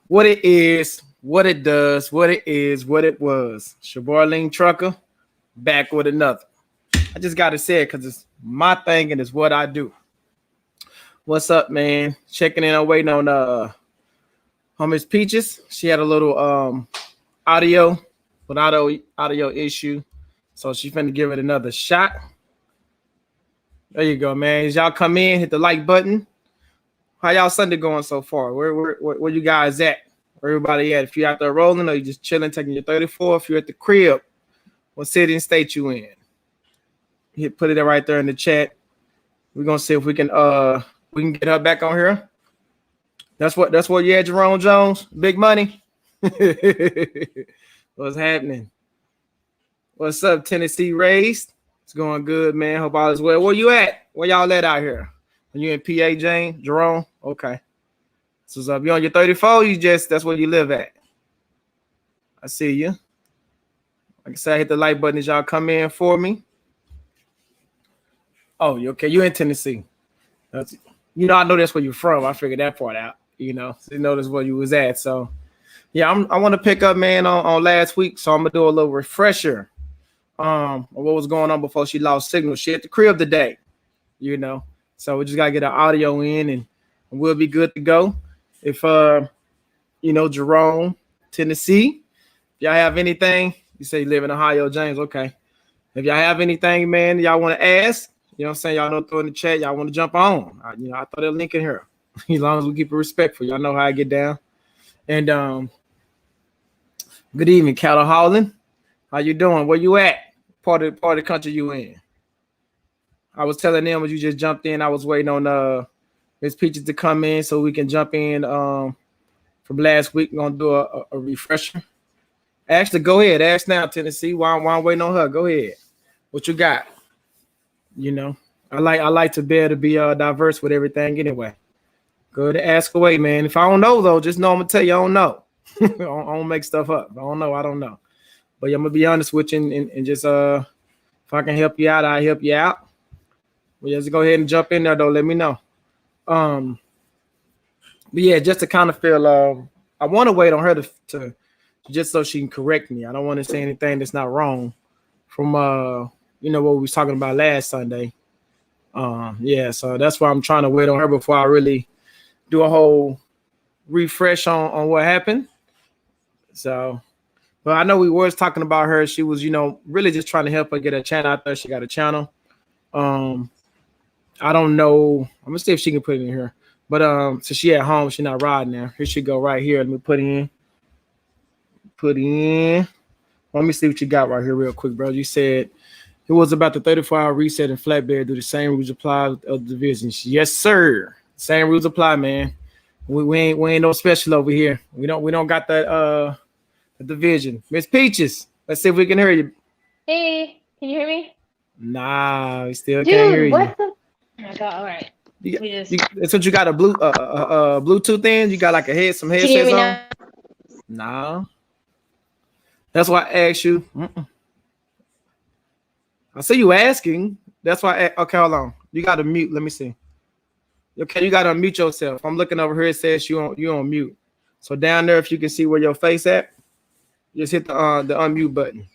what it is, what it does, what it is, what it was. Shabarling Trucker back with another. I just got to say it because it's my thing and it's what I do. What's up, man? Checking in. I'm waiting on Miss Peaches. She had a little audio, but audio issue, so she finna give it another shot. There you go, man. As y'all come in, hit the like button. How y'all Sunday going so far? Where you guys at? Where everybody at? If you out there rolling or you just chilling, taking your 34, if you're at the crib, what city and state you in? Put it right there in the chat. We're gonna see if we can get her back on here. That's what you had, Jerome Jones. Big money. What's happening? What's up, Tennessee Raised? It's going good, man. Hope all is well. Where you at? Where y'all at out here? Are you in PA, Jane? Jerome? Okay. So if you're on your 34, that's where you live at. I see you. Like I said, hit the like button as y'all come in for me. Oh, you okay? You in Tennessee? I know that's where you're from. I figured that part out. So that's where you was at. So, yeah, I want to pick up, man, on last week. So I'm gonna do a little refresher. Of what was going on before she lost signal. She at the crib today. So we just gotta get our audio in, and we'll be good to go. If Jerome, Tennessee, if y'all have anything, you say you live in Ohio, James. Okay. If y'all have anything, man, y'all want to ask. You know what I'm saying? Y'all know, throw in the chat. Y'all want to jump on. I throw that link in here. As long as we keep it respectful. Y'all know how I get down. And good evening, Cattle Holland. How you doing? Where you at? Part of the country you in? I was telling them when you just jumped in, I was waiting on Miss Peaches to come in so we can jump in from last week. We're gonna do a refresher. Actually, go ahead. Ask now, Tennessee. Why I'm waiting on her? Go ahead. What you got? I like to be able to be diverse with everything anyway. Go ahead and ask away, man. If I don't know, though, just know I'm going to tell you I don't know. I don't make stuff up. If I don't know, I don't know. But I'm going to be honest with you and just if I can help you out, I'll help you out. Well, just go ahead and jump in there, though. Let me know. But, yeah, just to kind of feel I want to wait on her to just so she can correct me. I don't want to say anything that's not wrong from what we was talking about last Sunday. So that's why I'm trying to wait on her before I really do a whole refresh on what happened. So, but I know we was talking about her. She was, really just trying to help her get a channel out there. She got a channel. I don't know. I'm gonna see if she can put it in here. But so she at home, she not riding there. Here she go right here. Let me put in. Let me see what you got right here real quick, bro. You said it was about the 34-hour reset in Flatbed. Do the same rules apply with other divisions? Yes, sir. Same rules apply, man. We ain't no special over here. We don't got that the division. Miss Peaches, let's see if we can hear you. Hey, can you hear me? Nah, we still can't hear you. What the? Oh my God! All right. That's what you got, a Bluetooth in? You got like some headsets can you hear me on? now? No. That's why I asked you. I see you asking. That's why. Okay, hold on. You got to mute. Let me see. Okay, you got to unmute yourself. I'm looking over here. It says you on mute. So down there, if you can see where your face at, just hit the unmute button.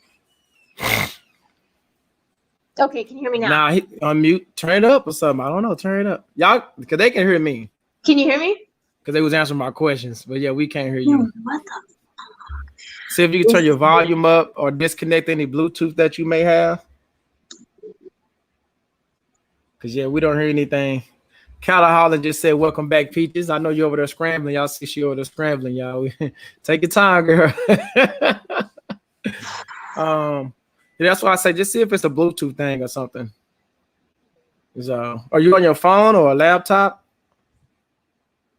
Okay, can you hear me now? Nah, hit unmute. Turn it up or something. I don't know. Turn it up, y'all, because they can hear me. Can you hear me? Because they was answering my questions, but yeah, we can't hear you. What the? See if you can turn your volume up or disconnect any Bluetooth that you may have. Because, yeah, we don't hear anything. Kyla Holland just said, welcome back, Peaches. I know you're over there scrambling. Y'all see she over there scrambling, y'all. Take your time, girl. That's why I say just see if it's a Bluetooth thing or something. So, are you on your phone or a laptop?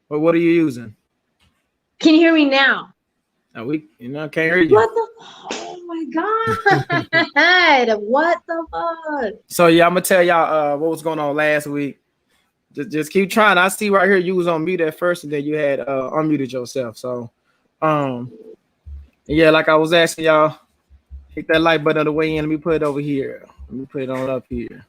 Or what are you using? Can you hear me now? No, can't hear you. What the? Oh my God! What the fuck? So yeah, I'm gonna tell y'all what was going on last week. Just keep trying. I see right here you was on mute at first, and then you had unmuted yourself. So, yeah, like I was asking y'all, hit that like button on the way in. Let me put it over here. Let me put it on up here.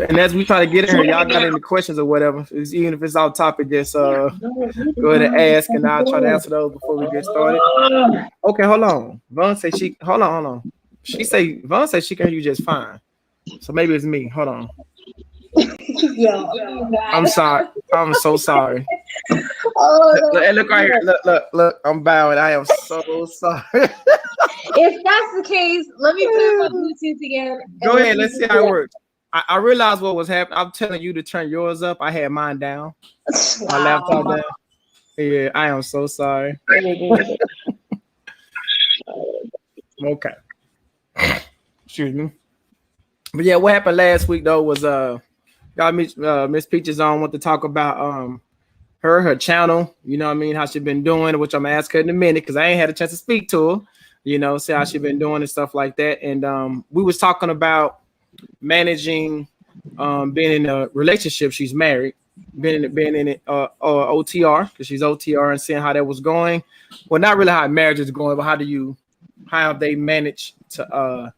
And as we try to get in here, y'all got any questions or whatever, even if it's off topic, just go ahead and ask, and I'll try to answer those before we get started. Okay, hold on. Vaughn say she hold on. Vaughn say she can hear you just fine. So maybe it's me. Hold on. Yo, I'm sorry. I'm so sorry. Look right here. Look. I'm bowing. I am so sorry. If that's the case, let me turn my Bluetooth again. Go ahead. Let's see how it works. I realized what was happening. I'm telling you to turn yours up. I had mine down. My laptop down. Yeah, I am so sorry. Okay. Excuse me. But yeah, what happened last week though was got Miss Peaches on want to talk about her channel, you know what I mean, how she been doing, which I'm gonna ask her in a minute because I ain't had a chance to speak to her, you know, see how she been doing and stuff like that. And we was talking about managing being in a relationship. She's married, being in it OTR because she's OTR, and seeing how that was going. Well, not really how marriage is going, but how have they managed to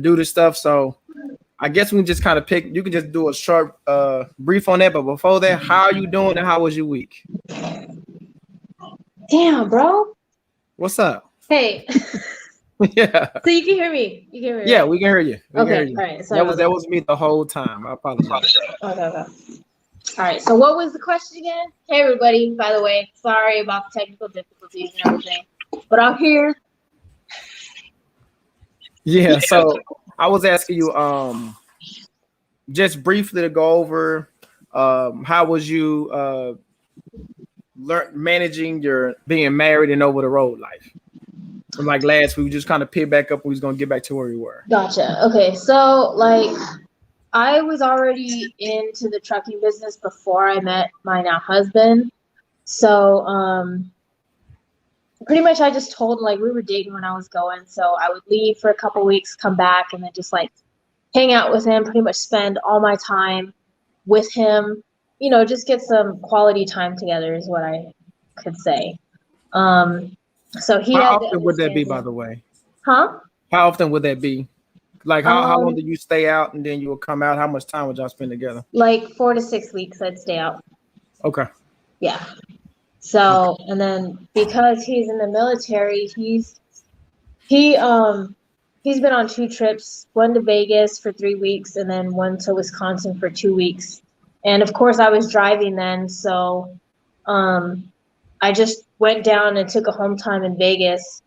do this stuff. So I guess we can just kind of pick. You can just do a short brief on that. But before that, how are you doing and how was your week? Damn, bro. What's up? Hey. Yeah. So you can hear me. You can hear me. Yeah, right? we can hear you. We Okay. can hear you. All right. So That was me the whole time. I apologize. Okay. All right. So what was the question again? Hey, everybody. By the way, sorry about the technical difficulties and everything, but I'm here. Yeah. So I was asking you, just briefly to go over, how was you managing your being married and over the road life? And like last week, we just kind of pick back up. We was gonna get back to where we were. Gotcha. Okay. So like, I was already into the trucking business before I met my now husband. So pretty much I just told him, like, we were dating when I was going. So I would leave for a couple weeks, come back, and then just like hang out with him, pretty much spend all my time with him, you know, just get some quality time together is what I could say. So he How had often would that be, by the way? Huh? How often would that be? Like how long do you stay out and then you will come out? How much time would y'all spend together? Like 4 to 6 weeks I'd stay out. Okay. Yeah. So, and then because he's in the military, he's been on 2 trips, one to Vegas for 3 weeks and then one to Wisconsin for 2 weeks. And of course I was driving then, so I just went down and took a home time in Vegas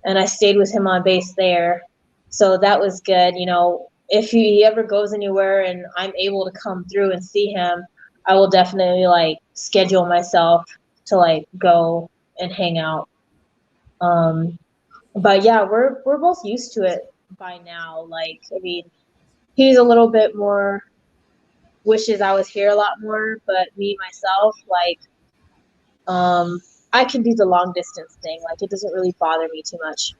and I stayed with him on base there. So that was good. You know, if he ever goes anywhere and I'm able to come through and see him, I will definitely like schedule myself to like go and hang out. But yeah, we're both used to it by now. Like, I mean, he's a little bit more wishes I was here a lot more, but me myself, like, I can do the long distance thing. Like, it doesn't really bother me too much.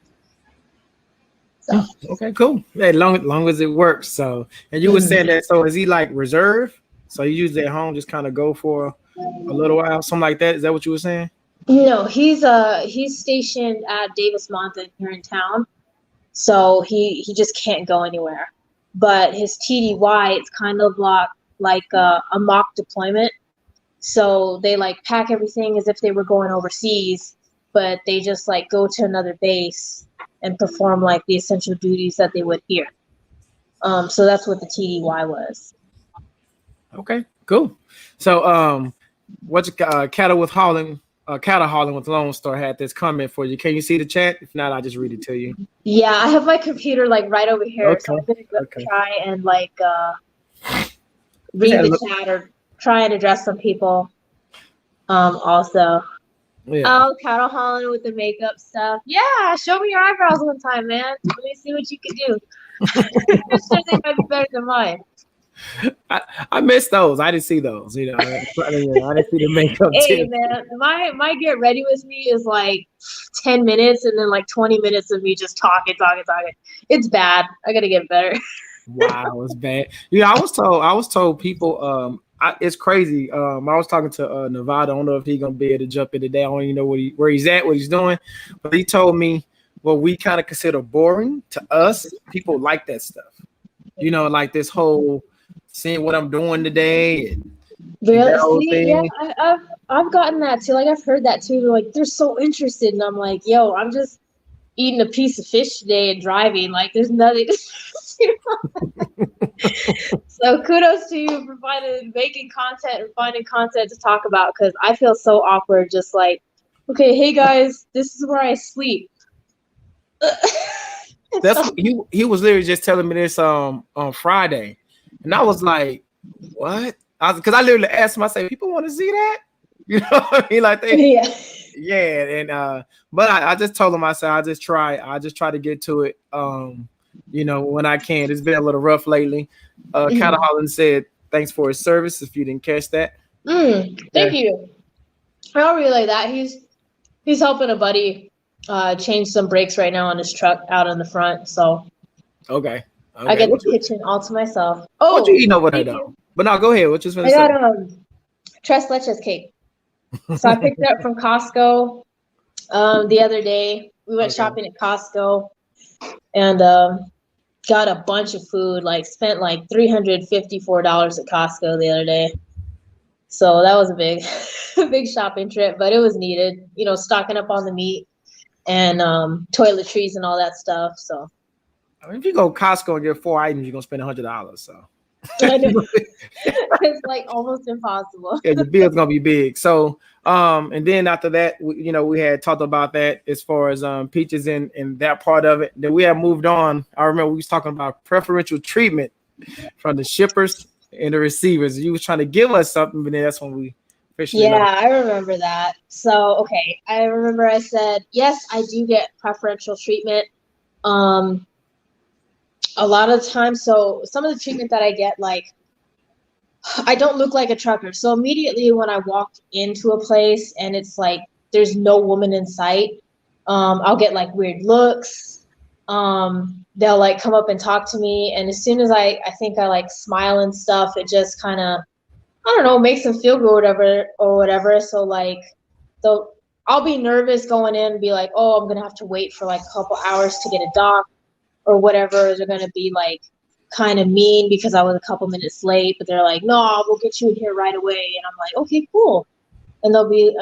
So. Okay, cool. Yeah, long as it works. So, and you were saying that. So, is he like reserve? So you usually at home just kind of go for a little while, something like that. Is that what you were saying? No, he's stationed at Davis Monthan here in town, so he just can't go anywhere. But his TDY, it's kind of like a mock deployment. So they like pack everything as if they were going overseas, but they just like go to another base and perform like the essential duties that they would here. So that's what the TDY was. Okay, cool. So what's cattle hauling with Lone Star had this comment for you. Can you see the chat? If not, I'll just read it to you. Yeah, I have my computer like right over here, okay. so I'm gonna try and like read the chat or try and address some people. Also. Yeah. Oh, cattle hauling with the makeup stuff. Yeah, show me your eyebrows one time, man. Let me see what you can do. They might be better than mine. I missed those. I didn't see those. You know, I didn't see the makeup. Hey, man, my get ready with me is like 10 minutes, and then like 20 minutes of me just talking. It's bad. I gotta get better. Wow, it's bad. You know, I was told people. It's crazy. I was talking to Nevada. I don't know if he's gonna be able to jump in today. I don't even know where he's at, what he's doing. But he told me what we kind of consider boring to us. People like that stuff. You know, like this whole seeing what I'm doing today and Really? that whole See, yeah, thing. I've gotten that too. Like I've heard that too. They're like they're so interested, and I'm like, yo, I'm just eating a piece of fish today and driving. Like there's nothing. So kudos to you for making content and finding content to talk about because I feel so awkward. Just like, okay, hey guys, this is where I sleep. That's he was literally just telling me this on Friday, and I was like, "What?" Because I literally asked him. I said, "People want to see that?" You know what I mean? Like they, Yeah. yeah. And but I just told him I said I just try to get to it. You know, when I can. It's been a little rough lately. Kind of Holland said thanks for his service. If you didn't catch that, Thank you. I don't relay that. He's helping a buddy change some brakes right now on his truck out in the front. So okay. I get the kitchen all to myself. What you eating over there thank though? you. But no, go ahead. What you I gonna say? got tres leches cake. So I picked it up from Costco the other day. We went shopping at Costco and got a bunch of food. Like spent like $354 at Costco the other day. So that was a big, big shopping trip, but it was needed. You know, stocking up on the meat and toiletries and all that stuff. So I mean, if you go Costco and get 4 items, you're gonna spend $100. So I know. It's like almost impossible. yeah, the bill's gonna be big. So and then after that, we had talked about that as far as peaches and that part of it. Then we have moved on. I remember we was talking about preferential treatment from the shippers and the receivers. You was trying to give us something, but then that's when we officially I remember that. So okay, I remember I said yes, I do get preferential treatment. A lot of times, so some of the treatment that I get, like I don't look like a trucker. So immediately when I walk into a place and it's like there's no woman in sight, I'll get like weird looks. They'll like come up and talk to me, and as soon as I think I like smile and stuff, it just kind of, I don't know, makes them feel good or whatever. So like I'll be nervous going in and be like, oh, I'm gonna have to wait for like a couple hours to get a doc or whatever. They're gonna be like kind of mean because I was a couple minutes late, but they're like, no, we'll get you in here right away. And I'm like, okay, cool. And they'll be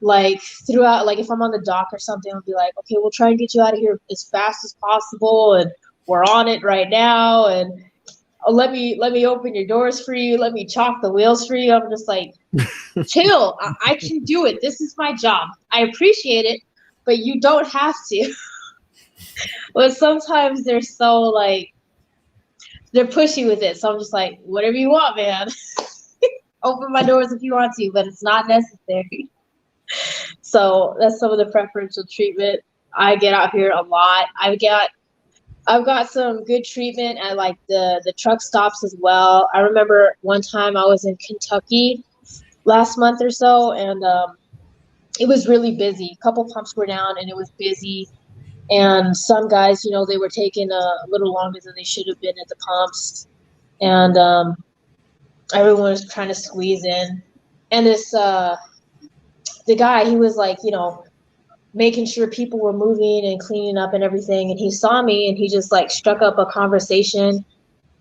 like throughout, like if I'm on the dock or something, I'll be like, okay, we'll try and get you out of here as fast as possible, and we're on it right now, and let me open your doors for you, let me chalk the wheels for you. I'm just like, chill, I can do it. This is my job. I appreciate it, but you don't have to. But sometimes they're so like, they're pushy with it. So I'm just like, whatever you want, man. Open my doors if you want to, but it's not necessary. So that's some of the preferential treatment I get out here a lot. I've got some good treatment at like the truck stops as well. I remember one time I was in Kentucky last month or so, and it was really busy. A couple pumps were down and it was busy. And some guys, they were taking a little longer than they should have been at the pumps. And everyone was trying to squeeze in. And the guy, he was like, making sure people were moving and cleaning up and everything. And he saw me and he just like struck up a conversation.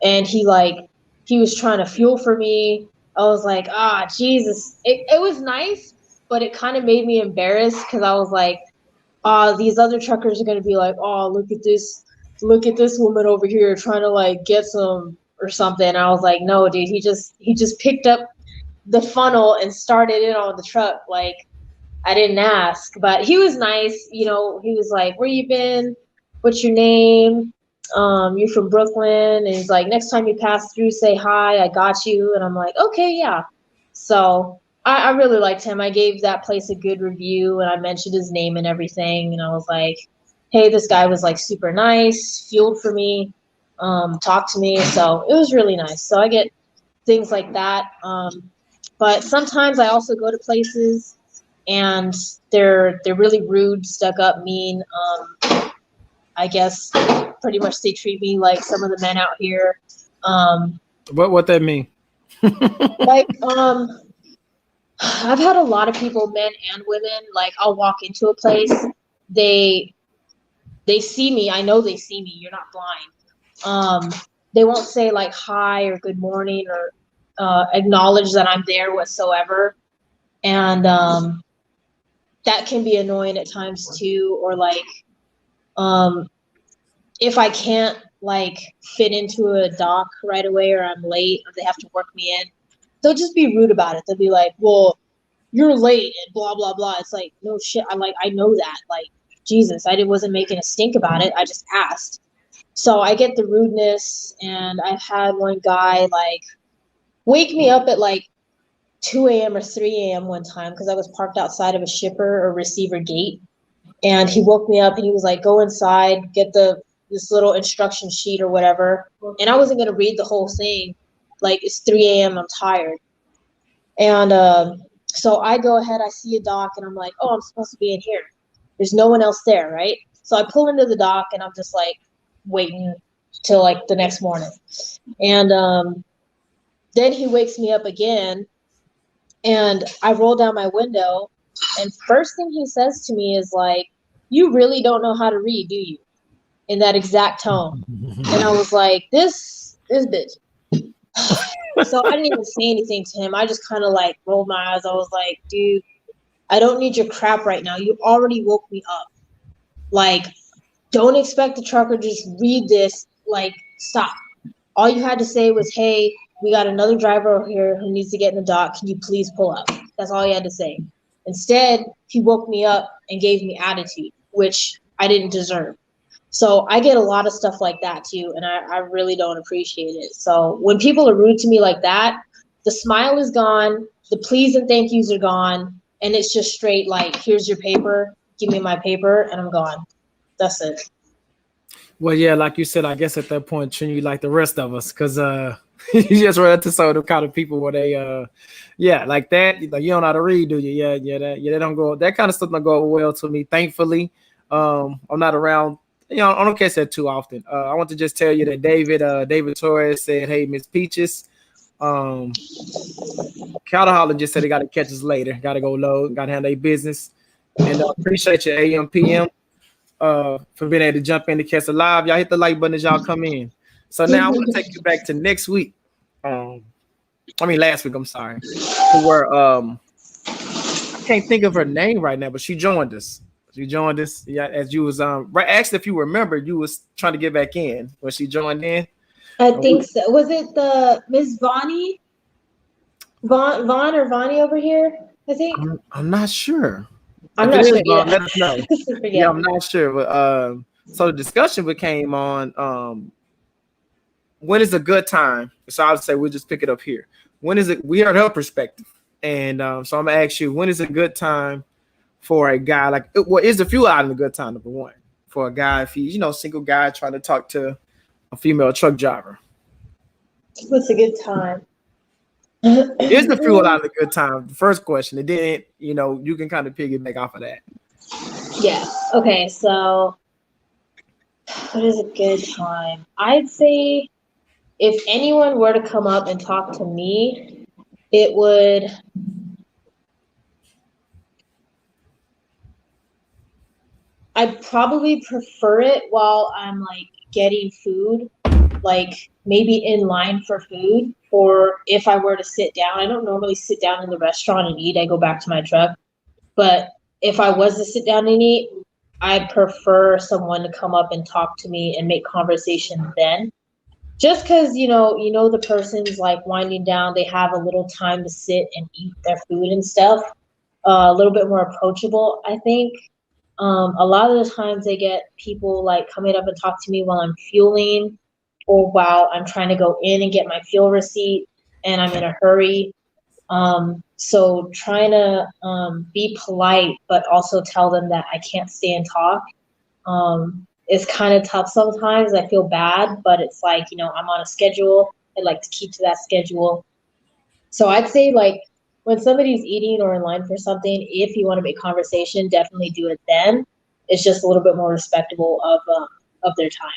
And he was trying to fuel for me. I was like, Jesus. It was nice, but it kind of made me embarrassed because I was like, these other truckers are going to be like, oh, look at this woman over here trying to like get some or something. And I was like, no, dude, he just picked up the funnel and started it on the truck. Like, I didn't ask, but he was nice. He was like, where you been? What's your name? You're from Brooklyn. And he's like, next time you pass through, say hi, I got you. And I'm like, okay, yeah. So I really liked him. I gave that place a good review and I mentioned his name and everything. And I was like, hey, this guy was like super nice, fueled for me, talked to me. So it was really nice. So I get things like that. But sometimes I also go to places and they're really rude, stuck up, mean. I guess pretty much they treat me like some of the men out here. What that mean? Like, I've had a lot of people, men and women, like I'll walk into a place, they see me. I know they see me. You're not blind. they won't say like hi or good morning or acknowledge that I'm there whatsoever. And that can be annoying at times too. Or like if I can't like fit into a dock right away, or I'm late, or they have to work me in, they'll just be rude about it. They'll be like, well, you're late and blah blah blah. It's like, no shit, I know that. Like, Jesus, wasn't making a stink about it. I just asked. So I get the rudeness, and I've had one guy like wake me up at like 2 a.m. or 3 a.m. one time because I was parked outside of a shipper or receiver gate. And he woke me up and he was like, go inside, get this little instruction sheet or whatever. And I wasn't going to read the whole thing. Like, it's 3 a.m. I'm tired. And so I go ahead, I see a dock, and I'm like, oh, I'm supposed to be in here. There's no one else there, right? So I pull into the dock, and I'm just like waiting till like the next morning. And then he wakes me up again, and I roll down my window, and first thing he says to me is like, you really don't know how to read, do you? In that exact tone. And I was like, this bitch. So I didn't even say anything to him. I just kind of like rolled my eyes. I was like, dude, I don't need your crap right now. You already woke me up. Like, don't expect the trucker to just read this. Like, stop. All you had to say was, hey, we got another driver over here who needs to get in the dock. Can you please pull up? That's all he had to say. Instead, he woke me up and gave me attitude, which I didn't deserve. So I get a lot of stuff like that too, and I really don't appreciate it. So when people are rude to me like that, the smile is gone, the please and thank yous are gone, and it's just straight like, here's your paper, give me my paper, and I'm gone. That's it. Well, yeah, like you said, I guess at that point, treat you like the rest of us, because you just run into some of the kind of people where they, yeah, like that, like you don't know how to read, do you? Yeah, they don't go. That kind of stuff don't go well to me. Thankfully, I'm not around. You know, I don't catch that too often. I want to just tell you that David Torres said, "Hey, Miss Peaches, Cattle Holland just said they got to catch us later. Got to go load. Got to handle their business." And appreciate your AM PM for being able to jump in to catch a live. Y'all hit the like button as y'all come in. So now I want to take you back to next week. Last week. I'm sorry. Where I can't think of her name right now, but she joined us. Yeah, as you was right. Actually, if you remember, you was trying to get back in when she joined in. I think so. Was it the Miss Vonnie? Vaughn or Vonnie over here? I think. I'm not sure. I'm not sure. Let us know. Yeah, I'm not sure. But so the discussion became on when is a good time. So I would say we'll just pick it up here. When is it? We heard her perspective, and so I'm gonna ask you, when is a good time for a guy? Like, what is the fuel out in a good time? Number one, for a guy, if he's single guy trying to talk to a female truck driver. What's a good time? Is the fuel out a good time? The first question. And then you can kind of piggyback off of that. Yeah. Okay. So, what is a good time? I'd say if anyone were to come up and talk to me, it would. I'd probably prefer it while I'm like getting food, like maybe in line for food, or if I were to sit down. I don't normally sit down in the restaurant and eat. I go back to my truck. But if I was to sit down and eat, I prefer someone to come up and talk to me and make conversation then. Just because the person's like winding down, they have a little time to sit and eat their food and stuff. A little bit more approachable, I think. A lot of the times they get people like coming up and talk to me while I'm fueling or while I'm trying to go in and get my fuel receipt and I'm in a hurry. So trying to be polite, but also tell them that I can't stay and talk is kind of tough sometimes. I feel bad, but it's like, I'm on a schedule. I'd like to keep to that schedule. So I'd say like, when somebody's eating or in line for something, if you want to make conversation, definitely do it then. It's just a little bit more respectable of their time.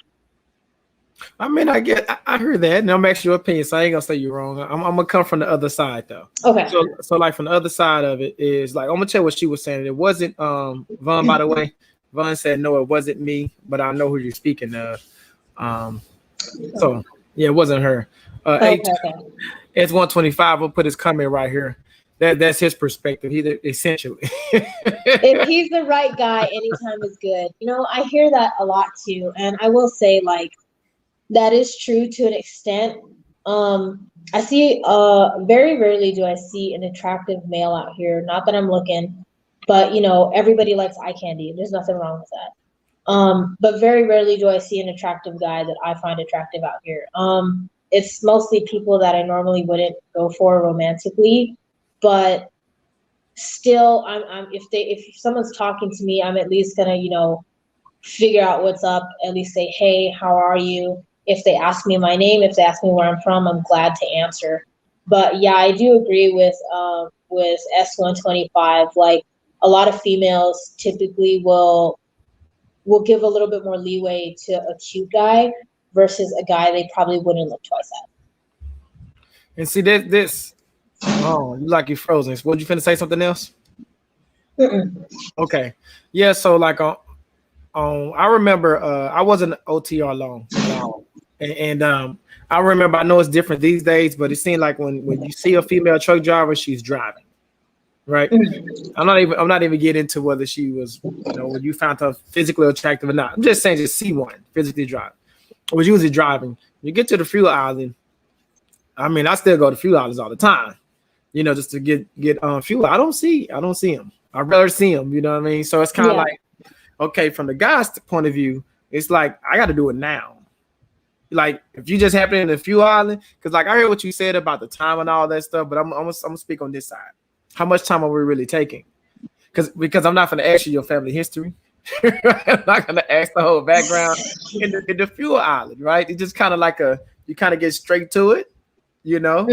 I heard that, and I'm asking your opinion, so I ain't gonna say you're wrong. I'm gonna come from the other side though. Okay. So like from the other side of it is like I'm gonna tell what she was saying. It wasn't Vaughn, by the way. Vaughn said no, it wasn't me, but I know who you're speaking of. So Yeah, it wasn't her. Okay, okay. It's 125. We'll put his comment right here. That's his perspective. He essentially. If he's the right guy, anytime is good. You know, I hear that a lot too, and I will say like that is true to an extent. I see very rarely do I see an attractive male out here. Not that I'm looking, but you know, everybody likes eye candy. There's nothing wrong with that. But very rarely do I see an attractive guy that I find attractive out here. It's mostly people that I normally wouldn't go for romantically, but still, I'm if someone's talking to me, I'm at least gonna, you know, figure out what's up, at least say, hey, how are you? If they ask me my name, if they ask me where I'm from, I'm glad to answer. But yeah, I do agree with S125. Like a lot of females typically will give a little bit more leeway to a cute guy versus a guy they probably wouldn't look twice at. And see this. Oh, you like you frozen. What you finna say something else? Mm-mm. Okay. Yeah, so like I remember I wasn't OTR long at all. And I remember, I know it's different these days, but it seemed like when you see a female truck driver, she's driving. Right. Mm-hmm. I'm not even getting into whether she was, you know, when you found her physically attractive or not. I'm just saying just see one physically driving. Was usually driving. You get to the fuel island. I mean, I still go to fuel islands all the time, you know, just to get fuel. I don't see him. I'd rather see him, you know what I mean? So it's kind of like, okay, from the guy's point of view, it's like I got to do it now. Like if you just happen in the fuel island, because like I heard what you said about the time and all that stuff, but I'm gonna speak on this side. How much time are we really taking? Because I'm not going to ask you your family history. I'm not going to ask the whole background in the fuel island, right? It's just kind of like you kind of get straight to it, you know,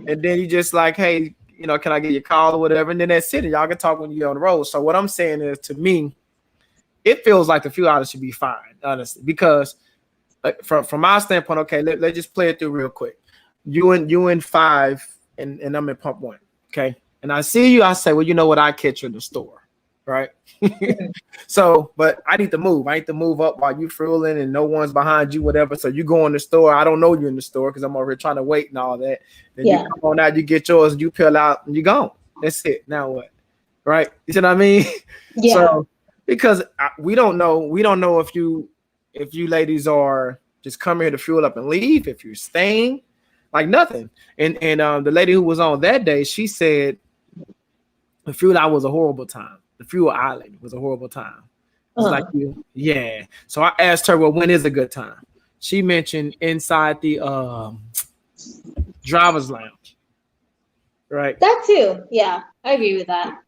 and then you just like, hey, you know, can I get your call or whatever? And then that's it. And y'all can talk when you're on the road. So what I'm saying is, to me, it feels like the fuel island should be fine, honestly, because from my standpoint, okay, let's just play it through real quick. You in 5 and I'm in pump 1, okay? And I see you, I say, well, you know what? I catch you in the store, right? So, but I need to move. I need to move up while you fueling and no one's behind you, whatever. So you go in the store. I don't know you in the store because I'm over here trying to wait and all that. Then you come on out, you get yours, you peel out, and you gone. That's it. Now what? Right? You see what I mean? Yeah. So because we don't know if you ladies are just coming here to fuel up and leave, if you're staying, like nothing. And the lady who was on that day, she said the fuel island was a horrible time. The fuel island was a horrible time. It's like, yeah. So I asked her, well, when is a good time? She mentioned inside the driver's lounge. Right. That too. Yeah, I agree with that.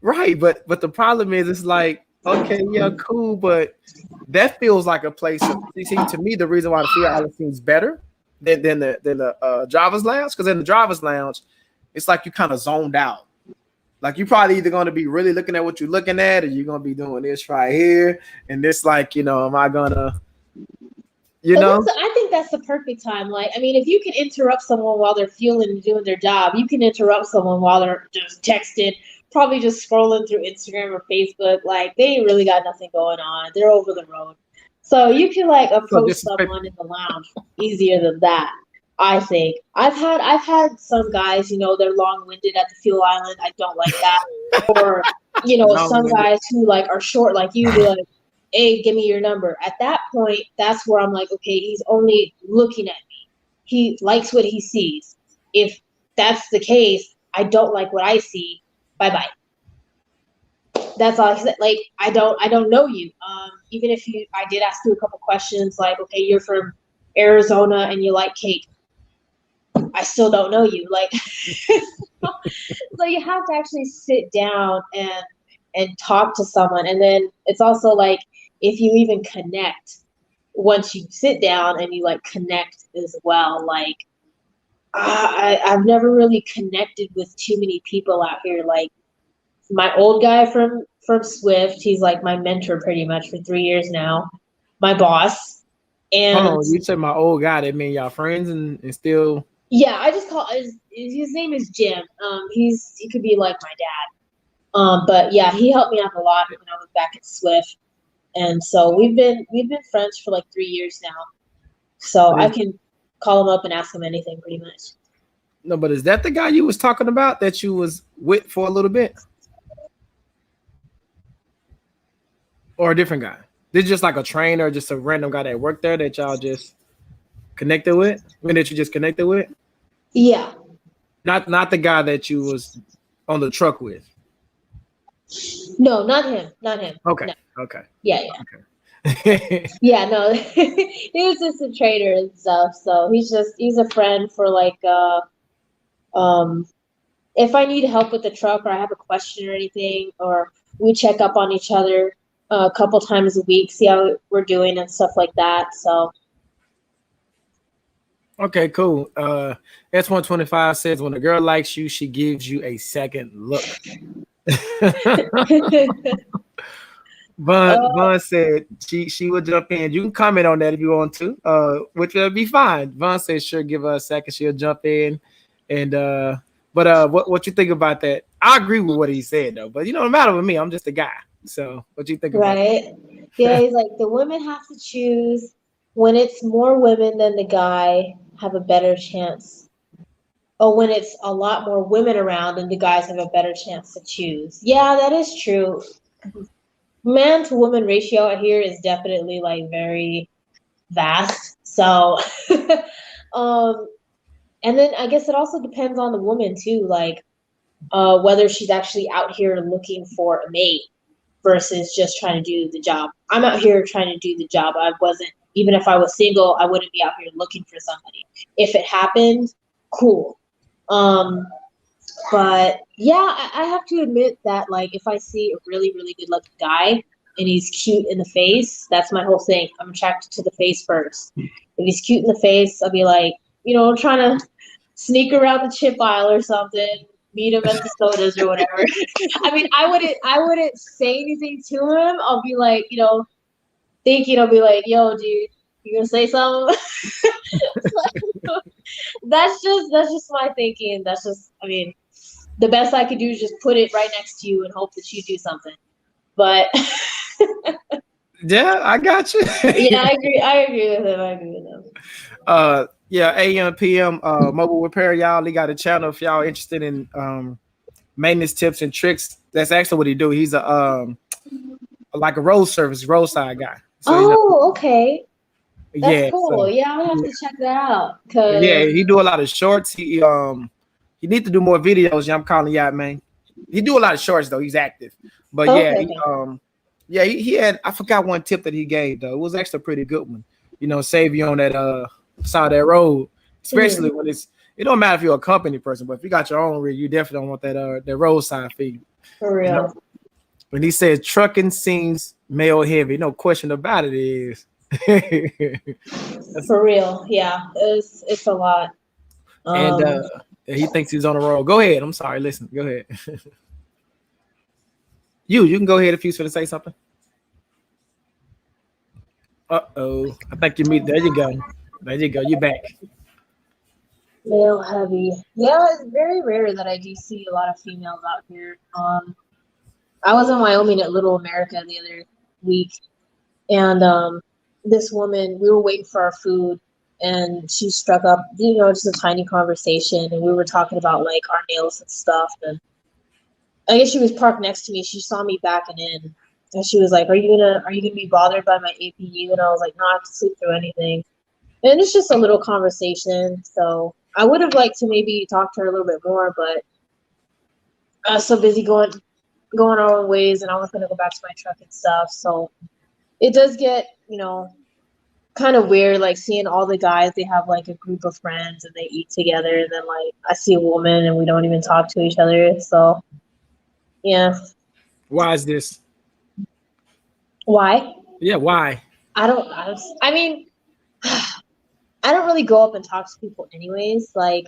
Right, but the problem is, it's like, okay, yeah, cool, but that feels like a place. You see, to me, the reason why the fuel island seems better than the driver's lounge, because in the driver's lounge, it's like you kind of zoned out. Like you're probably either going to be really looking at what you're looking at, or you're going to be doing this right here, and this, like, you know, am I gonna, you know? I think that's the perfect time. Like, I mean, if you can interrupt someone while they're fueling and doing their job, you can interrupt someone while they're just texting, probably just scrolling through Instagram or Facebook. Like, they ain't really got nothing going on. They're over the road. So you can like approach someone in the lounge easier than that. I think I've had some guys, you know, they're long-winded at the fuel island. I don't like that. Or, you know, some guys who like are short like you, be like, hey, give me your number. At that point, that's where I'm like, okay, he's only looking at me. He likes what he sees. If that's the case, I don't like what I see. Bye-bye. That's all I said. Like, I don't know you. Even if I did ask you a couple questions, like, okay, you're from Arizona and you like cake. I still don't know you. Like, so you have to actually sit down and talk to someone. And then it's also like, if you even connect, once you sit down and you like connect as well, like, I've never really connected with too many people out here. Like, my old guy from Swift, he's like my mentor pretty much for 3 years now, my boss. And hold on, you said my old guy. That mean y'all friends and still? Yeah, I just call his name is Jim. He could be like my dad. But yeah, he helped me out a lot when I was back at Swift, and so we've been friends for like 3 years now. So I can call him up and ask him anything pretty much. No, but is that the guy you was talking about that you was with for a little bit? Or a different guy? This is just like a trainer, just a random guy that worked there that y'all just connected with? I mean, that you just connected with? Yeah. Not the guy that you was on the truck with. No, not him. Not him. Okay. No. Okay. Yeah. Okay. Yeah, no. He was just a trader and stuff. So he's a friend for like if I need help with the truck or I have a question or anything, or we check up on each other a couple times a week, see how we're doing and stuff like that. So Okay, cool. S125 says when a girl likes you, she gives you a second look. Vaughn said she would jump in. You can comment on that if you want to, which will be fine. Vaughn said sure, give her a second, she'll jump in. And what you think about that? I agree with what he said though, but no matter with me, I'm just a guy. So what you think about right? Yeah, he's like the women have to choose. When it's more women than the guy, have a better chance. Or when it's a lot more women around, then the guys have a better chance to choose. Yeah, that is true. Man to woman ratio out here is definitely like very vast. So, and then I guess it also depends on the woman too, like whether she's actually out here looking for a mate versus just trying to do the job. I'm out here trying to do the job. I wasn't, even if I was single, I wouldn't be out here looking for somebody. If it happened, cool. But yeah, I have to admit that like if I see a really, really good looking guy and he's cute in the face, that's my whole thing. I'm attracted to the face first. If he's cute in the face, I'll be like, I'm trying to sneak around the chip aisle or something, meet him at the sodas or whatever. I mean, I wouldn't say anything to him. I'll be like, thinking, I'll be like, yo, dude, you gonna say something? That's just my thinking. That's just, I mean, the best I could do is just put it right next to you and hope that you do something. But yeah, I got you. yeah, I agree with him. Yeah, AM PM mobile repair, y'all. He got a channel if y'all interested in maintenance tips and tricks. That's actually what he do. He's a like a roadside guy. So okay. That's cool. So, yeah, I'll have to check that out. Yeah, he do a lot of shorts. He need to do more videos. Yeah, I'm calling you out, man. He do a lot of shorts though. He's active, but he had, I forgot one tip that he gave though. It was actually a pretty good one. Save you on that side of that road, especially when it don't matter if you're a company person, but if you got your own rig, you definitely don't want that roadside fee. For real. When he says trucking seems male heavy, no question about it is. For real, yeah, it's a lot. And he thinks he's on the road. Go ahead. I'm sorry. Listen. Go ahead. You can go ahead if you're going to say something. Uh-oh. I think you meet. There you go. There you go. You're back. Male heavy. Yeah, it's very rare that I do see a lot of females out here. I was in Wyoming at Little America the other week, and this woman, we were waiting for our food, and she struck up, just a tiny conversation, and we were talking about like our nails and stuff. And I guess she was parked next to me. She saw me backing in, and she was like, "Are you gonna be bothered by my APU?" And I was like, "No, I have to sleep through anything." And it's just a little conversation. So I would have liked to maybe talk to her a little bit more, but I was so busy going our own ways, and I was gonna go back to my truck and stuff. So it does get, kind of weird, like seeing all the guys, they have like a group of friends and they eat together, and then like I see a woman and we don't even talk to each other. So yeah. Why is this? Why? Yeah, why? I mean, I don't really go up and talk to people anyways. Like,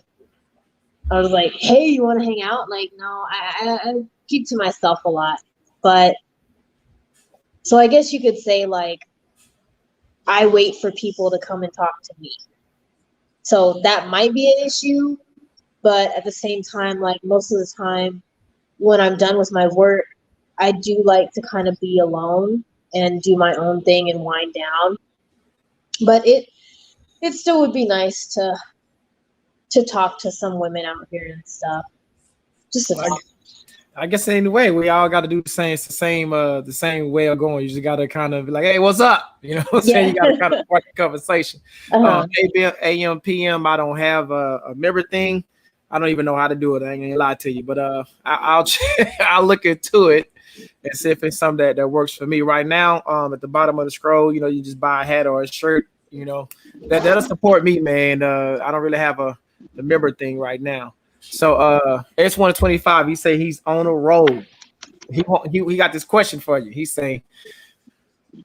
I was like, hey, you want to hang out? Like, no, I keep to myself a lot. But so I guess you could say like I wait for people to come and talk to me. So that might be an issue, but at the same time, like most of the time when I'm done with my work, I do like to kind of be alone and do my own thing and wind down. But it it still would be nice to talk to some women out here and stuff. Just to talk. I guess anyway, we all got to do the same. It's the same way of going. You just got to kind of be like, hey, what's up? You know what I'm saying? You got to kind of spark the conversation. AM, PM, I don't have a member thing. I don't even know how to do it. I ain't gonna lie to you, but I'll I'll look into it and see if it's something that works for me right now. At the bottom of the scroll, you just buy a hat or a shirt. That'll support me, man. I don't really have the member thing right now. So S125, he say he's on a roll. He got this question for you. He's saying,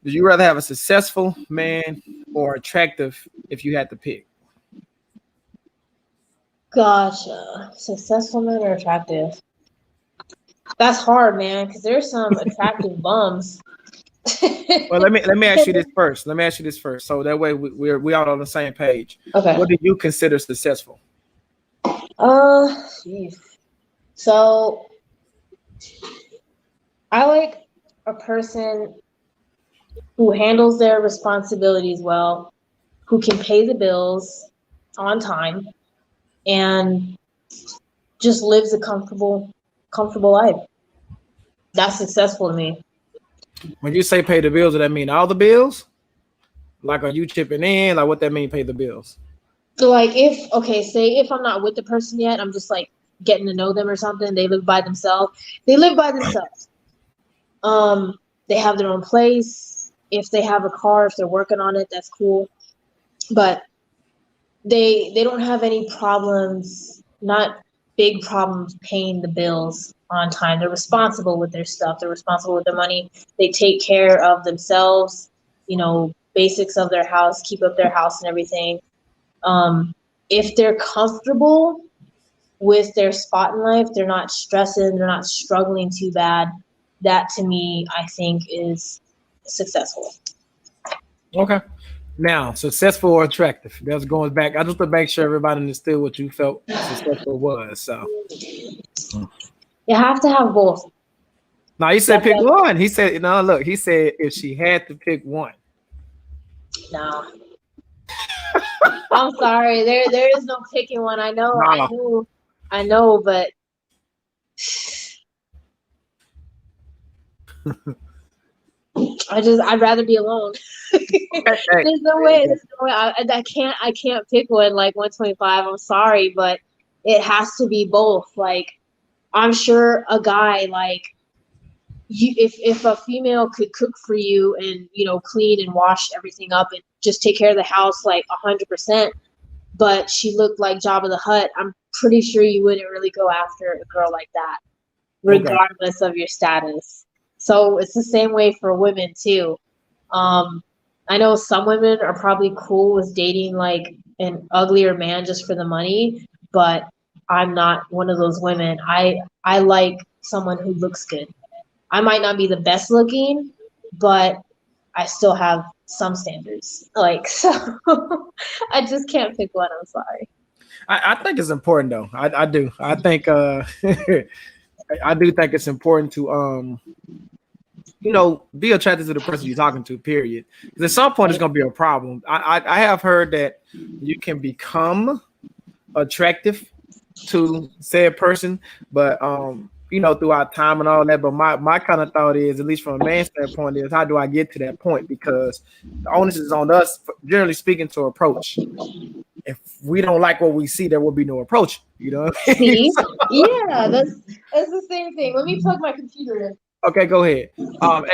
would you rather have a successful man or attractive if you had to pick? Gotcha. Successful man or attractive? That's hard, man, because there's some attractive bums. Well, let me ask you this first. So that way we all on the same page. Okay. What do you consider successful? So I like a person who handles their responsibilities well, who can pay the bills on time, and just lives a comfortable life. That's successful to me. When you say pay the bills, does that mean all the bills? Like, are you chipping in? Like, what that mean, pay the bills? So, like, say if I'm not with the person yet, I'm just like getting to know them or something. They live by themselves. They have their own place. If they have a car, if they're working on it, that's cool. But they don't have any problems, not big problems paying the bills on time. They're responsible with their stuff. They're responsible with their money. They take care of themselves, basics of their house, keep up their house and everything. If they're comfortable with their spot in life, they're not stressing, they're not struggling too bad. That to me, I think is successful. Okay. Now, successful or attractive? That's going back. I just want to make sure everybody understood what you felt successful was. So you have to have both. No, he said pick one. He said, no, look, he said if she had to pick one. No. I'm sorry. There is no picking one. I know, but I'd rather be alone. There's no way. I can't pick one like 125. I'm sorry, but it has to be both. Like, I'm sure a guy like you, if a female could cook for you and clean and wash everything up and just take care of the house like 100%, but she looked like Jabba the Hutt, I'm pretty sure you wouldn't really go after a girl like that, regardless of your status. So it's the same way for women too. I know some women are probably cool with dating like an uglier man just for the money, but I'm not one of those women. I like someone who looks good. I might not be the best looking, but I still have some standards. So I just can't pick one. I'm sorry. I think it's important though. I do. I think I do think it's important to be attracted to the person you're talking to, period. Because at some point it's gonna be a problem. I have heard that you can become attractive to said person, but throughout time and all that. But my kind of thought is, at least from a man's standpoint, is how do I get to that point? Because the onus is on us, generally speaking, to approach. If we don't like what we see, there will be no approach. See? Yeah, that's the same thing. Let me plug my computer in. Okay, go ahead.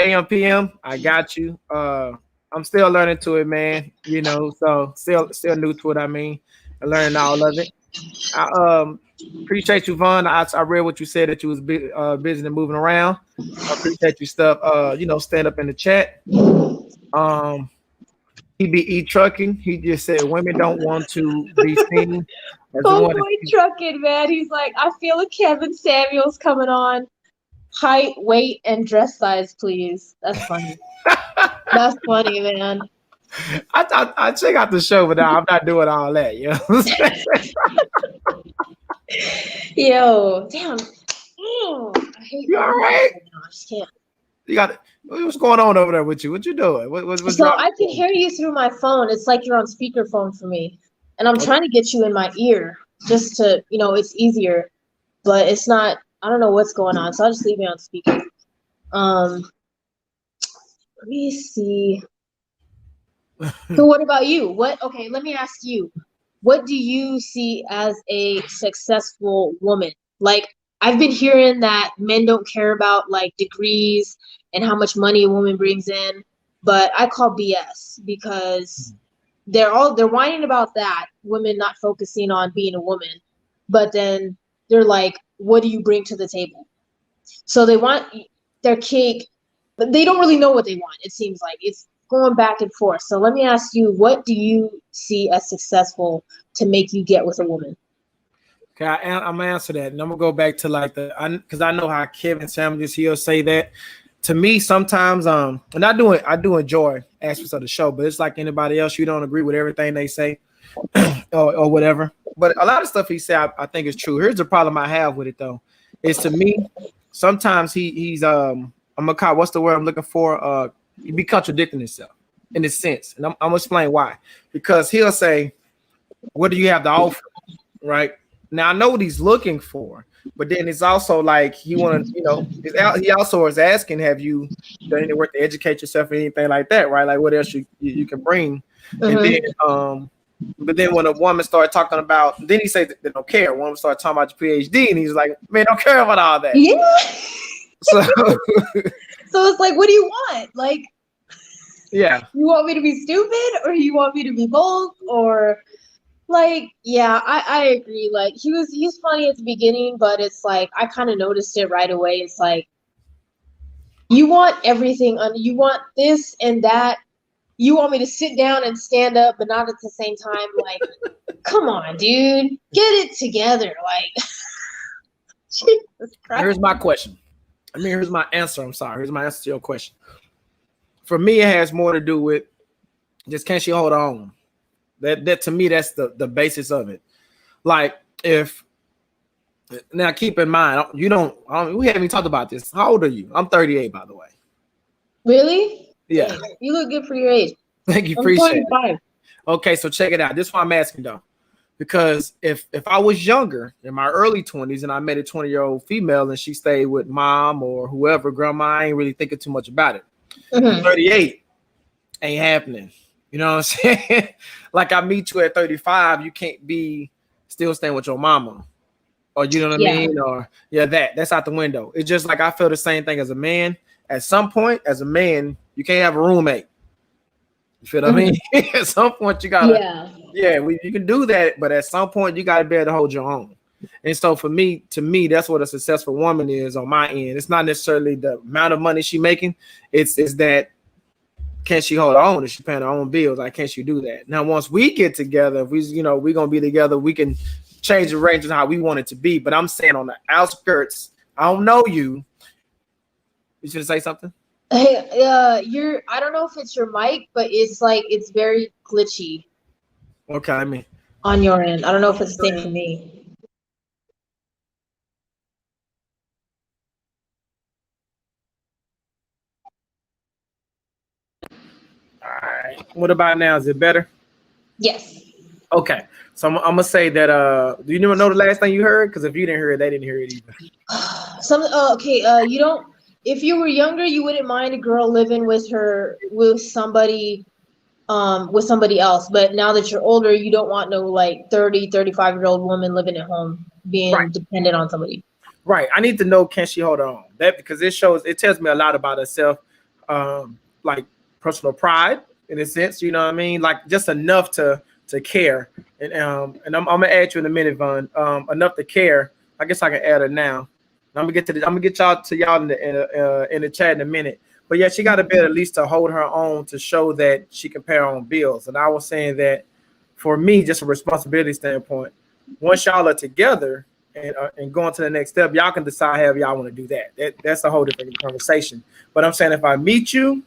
AM, PM, I got you. I'm still learning to it, man. So still new to it. I mean, and learning all of it. I appreciate you, Vaughn. I read what you said, that you was busy and moving around. I appreciate your stuff. Stand up in the chat. TBE Trucking. He just said women don't want to be seen. Oh boy, Trucking, man. He's like, I feel a Kevin Samuels coming on. Height, weight, and dress size, please. That's funny. That's funny, man. I check out the show, but I'm not doing all that. Yo, damn. I hate you all right? No, I just can't. You got what's going on over there with you? What you doing? What's So wrong? I can hear you through my phone. It's like you're on speakerphone for me. And I'm trying to get you in my ear just to, it's easier, but it's not, I don't know what's going on. So I'll just leave you on speaker. Let me see. So what about you? Okay, let me ask you. What do you see as a successful woman? Like, I've been hearing that men don't care about like degrees and how much money a woman brings in, but I call BS because they're whining about that, women not focusing on being a woman, but then they're like, what do you bring to the table? So they want their cake, but they don't really know what they want. It seems like it's going back and forth. So let me ask you, what do you see as successful to make you get with a woman? Okay, I'm gonna answer that, and I'm gonna go back to like because I know how Kevin Samuels he'll say that. To me, sometimes and I do enjoy aspects of the show, but it's like anybody else, you don't agree with everything they say or whatever. But a lot of stuff he said, I think is true. Here's the problem I have with it though, is to me, sometimes he's I'm gonna call what's the word I'm looking for? He be contradicting himself in a sense, and I'm gonna explain why. Because he'll say, "What do you have to offer?" Right? Now I know what he's looking for, but then it's also like he want to, he also is asking, have you done any work to educate yourself or anything like that, right? Like what else you can bring, and then but then when a woman started talking about, then he said they don't care. Woman started talking about your PhD, and he's like, man, don't care about all that. Yeah. So, so it's like, what do you want? Like, yeah, you want me to be stupid, or you want me to be bold, or like, yeah, I agree. Like he was funny at the beginning, but it's like I kind of noticed it right away. It's like you want everything you want this and that. You want me to sit down and stand up, but not at the same time. Like, come on, dude, get it together. Like, Jesus Christ. Here's my question. Here's my answer. I'm sorry. Here's my answer to your question. For me, it has more to do with just can she hold on? That to me, that's the basis of it. Like if now keep in mind, we haven't even talked about this. How old are you? I'm 38, by the way. Really? Yeah. You look good for your age. Thank you. Appreciate it. Okay, so check it out. This is why I'm asking though. Because if I was younger in my early 20s and I met a 20-year-old female and she stayed with mom or whoever, grandma, I ain't really thinking too much about it. 38 ain't happening. You know what I'm saying? Like I meet you at 35, you can't be still staying with your mama. Or you know what I mean? Or that's out the window. It's just like I feel the same thing as a man. At some point, as a man, you can't have a roommate. You feel what I mean? At some point, you gotta you can do that, but at some point, you gotta be able to hold your own. And so to me, that's what a successful woman is on my end. It's not necessarily the amount of money she's making. It's that can she hold her own? Is she paying her own bills? Like, can she do that? Now, once we get together, if we're gonna be together, we can change the range of how we want it to be. But I'm saying on the outskirts, I don't know you. You should say something. Hey, I don't know if it's your mic, but it's very glitchy. Okay, on your end. I don't know if it's the same for me. All right. What about now? Is it better? Yes. Okay. So I'm gonna say that. Do you never know the last thing you heard? Because if you didn't hear it, they didn't hear it either. You don't. If you were younger, you wouldn't mind a girl living with somebody else. But now that you're older, you don't want no like 30, 35-year-old woman living at home being dependent on somebody. Right. I need to know, can she hold on? That because it tells me a lot about herself, like personal pride in a sense. You know what I mean? Like just enough to care. And I'm gonna add you in a minute, Von. Enough to care. I guess I can add her now. I'm gonna get y'all in the chat in a minute. But yeah, she got to be at least to hold her own to show that she can pay her own bills. And I was saying that for me, just a responsibility standpoint, once y'all are together and going to the next step, y'all can decide however y'all want to do that. That's a whole different conversation. But I'm saying if I meet you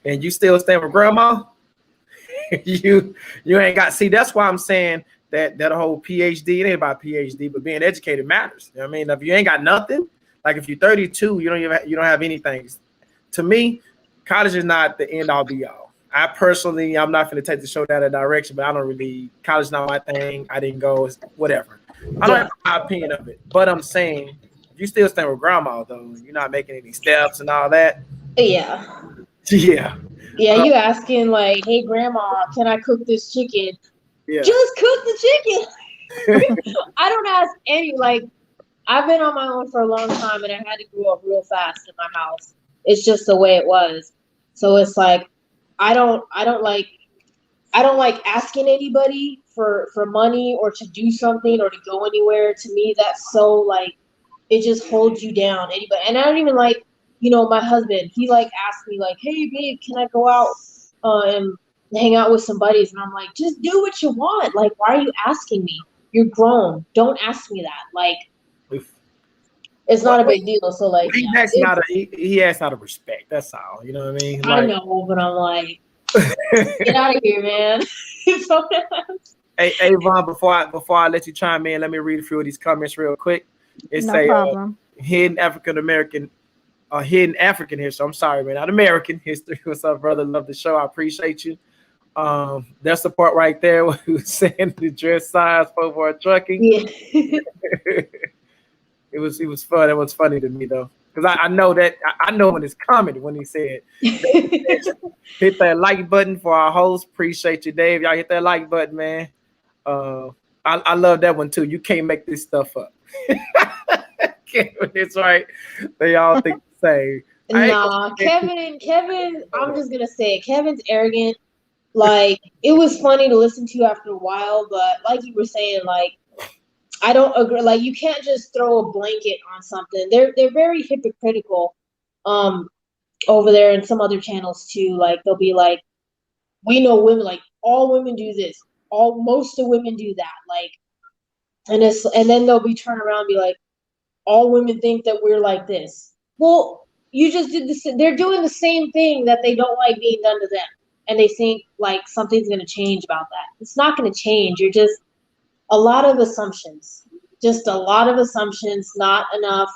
and you still staying with grandma, you ain't got. See, that's why I'm saying that whole PhD, it ain't about PhD, but being educated matters. You know what I mean? If you ain't got nothing, like if you're 32, you don't have anything to me, college is not the end all be all. I personally, I'm not going to take the show down that direction, but I don't really, college not my thing. I didn't go, whatever. I don't have my opinion of it, but I'm saying, you still staying with grandma though. You're not making any steps and all that. Yeah. Yeah. Yeah, you asking like, hey grandma, can I cook this chicken? Yeah. Just cook the chicken. I don't ask any, like, I've been on my own for a long time and I had to grow up real fast in my house. It's just the way it was. So it's like I don't like asking anybody for money or to do something or to go anywhere. To me, that's so like it just holds you down. Anybody, and I don't even like, my husband. He like asked me like, "Hey babe, can I go out and hang out with some buddies?" And I'm like, "Just do what you want. Like, why are you asking me? You're grown. Don't ask me that. Like, it's not a big deal." So like, he asks out of respect. That's all. You know what I mean? Like, I know, but I'm like, get out of here, man. Hey, Vaughn, before I let you chime in, let me read a few of these comments real quick. It's No problem. Hidden African history. I'm sorry, man, not American history. What's up, brother? Love the show. I appreciate you. That's the part right there where he was saying the dress size for trucking. Yeah. It was fun. It was funny to me though, because I know that I know when it's coming when he said hit that like button for our host. Appreciate you, Dave. Y'all hit that like button, man. I love that one too. You can't make this stuff up. It's right. They all think the same. Nah, Kevin, I'm just gonna say it. Kevin's arrogant. Like, it was funny to listen to after a while, but like you were saying, like, I don't agree. Like, you can't just throw a blanket on something. They're very hypocritical over there in some other channels too. Like, they'll be like, we know women, like, all women do this. Most of women do that. Like, and then they'll be turn around and be like, all women think that we're like this. Well, you just did this. They're doing the same thing that they don't like being done to them. And they think like something's going to change about that. It's not going to change. You're just a lot of assumptions, not enough,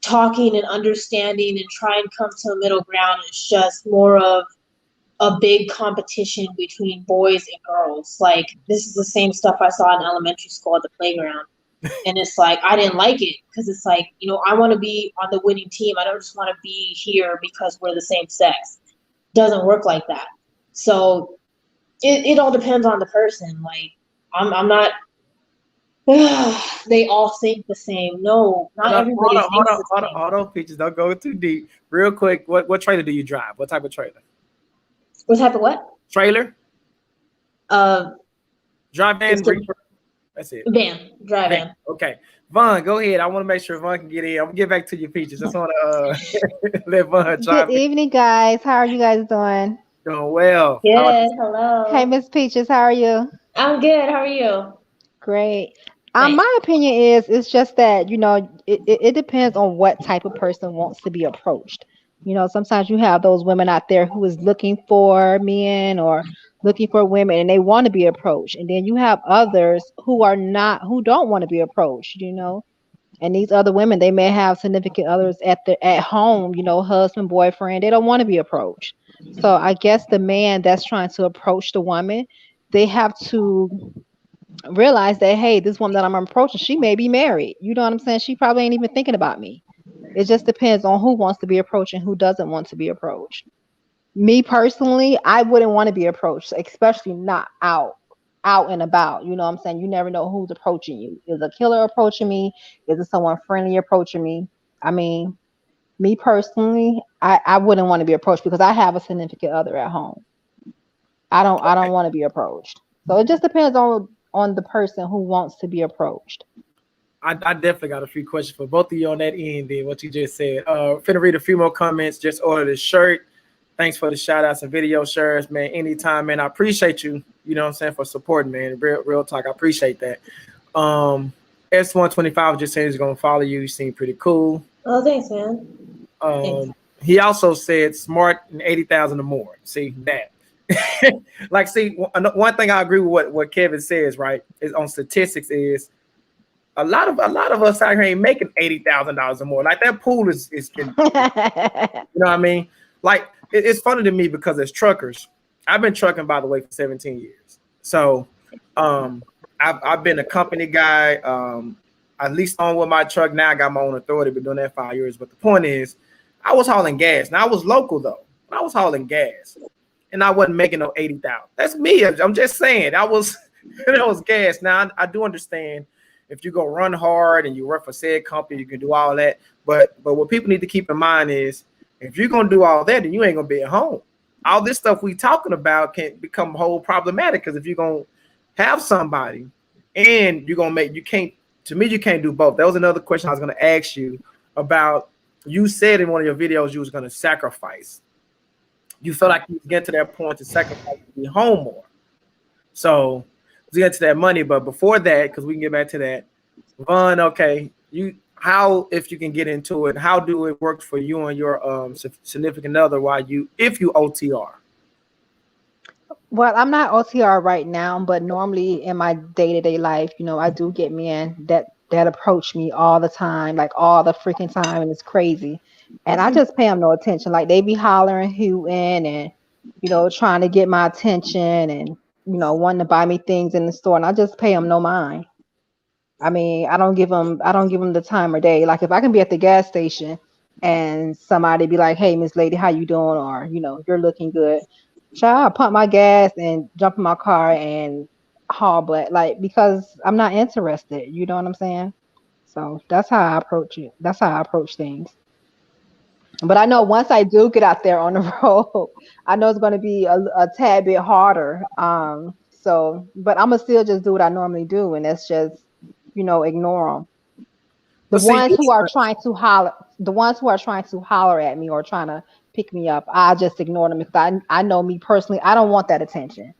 talking and understanding and try and come to a middle ground. It's just more of a big competition between boys and girls. Like, this is the same stuff I saw in elementary school at the playground. And it's like, I didn't like it because it's like, I want to be on the winning team. I don't just want to be here because we're the same sex. Doesn't work like that. So it all depends on the person. Like, I'm not they all think the same. No, not everybody thinks the same. Hold on, Peaches. Don't go too deep. Real quick, what trailer do you drive? What type of trailer? What type of what? Trailer? Drive Drive van, Reaper. That's it. Drive van. Okay. Vaughn, go ahead. I want to make sure Vaughn can get in. I'm going to get back to you, Peaches. Just want to let Vaughn drive. Good evening, guys. How are you guys doing? Doing well. Good. Hello. Hey, Miss Peaches. How are you? I'm good. How are you? Great. Thanks. My opinion is it's just that, it depends on what type of person wants to be approached. Sometimes you have those women out there who is looking for men or looking for women and they want to be approached. And then you have others who don't want to be approached, and these other women, they may have significant others at home, husband, boyfriend, they don't want to be approached. So I guess the man that's trying to approach the woman, they have to realize that, hey, this woman that I'm approaching, she may be married. You know what I'm saying? She probably ain't even thinking about me. It just depends on who wants to be approached and who doesn't want to be approached. Me personally, I wouldn't want to be approached, especially not out and about. You know what I'm saying? You never know who's approaching you. Is a killer approaching me? Is it someone friendly approaching me? I mean, me personally, I wouldn't want to be approached because I have a significant other at home. I don't want to be approached. So it just depends on the person who wants to be approached. I definitely got a few questions for both of you on that end. Then what you just said. Finna read a few more comments. Just ordered a shirt. Thanks for the shout outs and video shares, man. Anytime, man. I appreciate you. You know what I'm saying, for supporting, man. Real talk. I appreciate that. S125 just said he's gonna follow you. You seem pretty cool. Oh, thanks, man. Thanks. He also said smart and 80,000 or more. See that. Like, see, one thing I agree with what Kevin says, right, is on statistics is a lot of us out here ain't making $80,000 or more. Like that pool is you know what I mean? Like it's funny to me because as truckers, I've been trucking, by the way, for 17 years. So I've been a company guy. At least on with my truck now, I got my own authority. Been doing that 5 years. But the point is, I was hauling gas. Now I was local though. I was hauling gas, and I wasn't making no 80,000. That's me. I'm just saying. That was gas. Now I do understand if you go run hard and you work for said company, you can do all that. But what people need to keep in mind is, if you're gonna do all that, then you ain't gonna be at home. All this stuff we talking about can become whole problematic, because if you're gonna have somebody and you're gonna you can't do both. That was another question I was gonna ask you about. You said in one of your videos you was gonna sacrifice. You felt like you get to that point to sacrifice to be home more. So let's get to that money, but before that, because we can get back to that, Von, okay, if you can get into it, how do it work for you and your significant other if you OTR? Well, I'm not OTR right now, but normally in my day-to-day life, I do get men that approach me all the time, like all the freaking time, and it's crazy. And I just pay them no attention. Like they be hollering, hooting, and trying to get my attention, and wanting to buy me things in the store, and I just pay them no mind. I mean, I don't give them the time of day. Like if I can be at the gas station and somebody be like, "Hey, Miss Lady, how you doing?" Or "You're looking good." I'll pump my gas and jump in my car and haul black, like, because I'm not interested. You know what I'm saying? So that's how I approach it. That's how I approach things. But I know once I do get out there on the road, I know it's going to be a tad bit harder. But I'm gonna still just do what I normally do, and that's just ignore them. The ones who are trying to holler at me or trying to pick me up, I just ignore them, because I know me personally, I don't want that attention.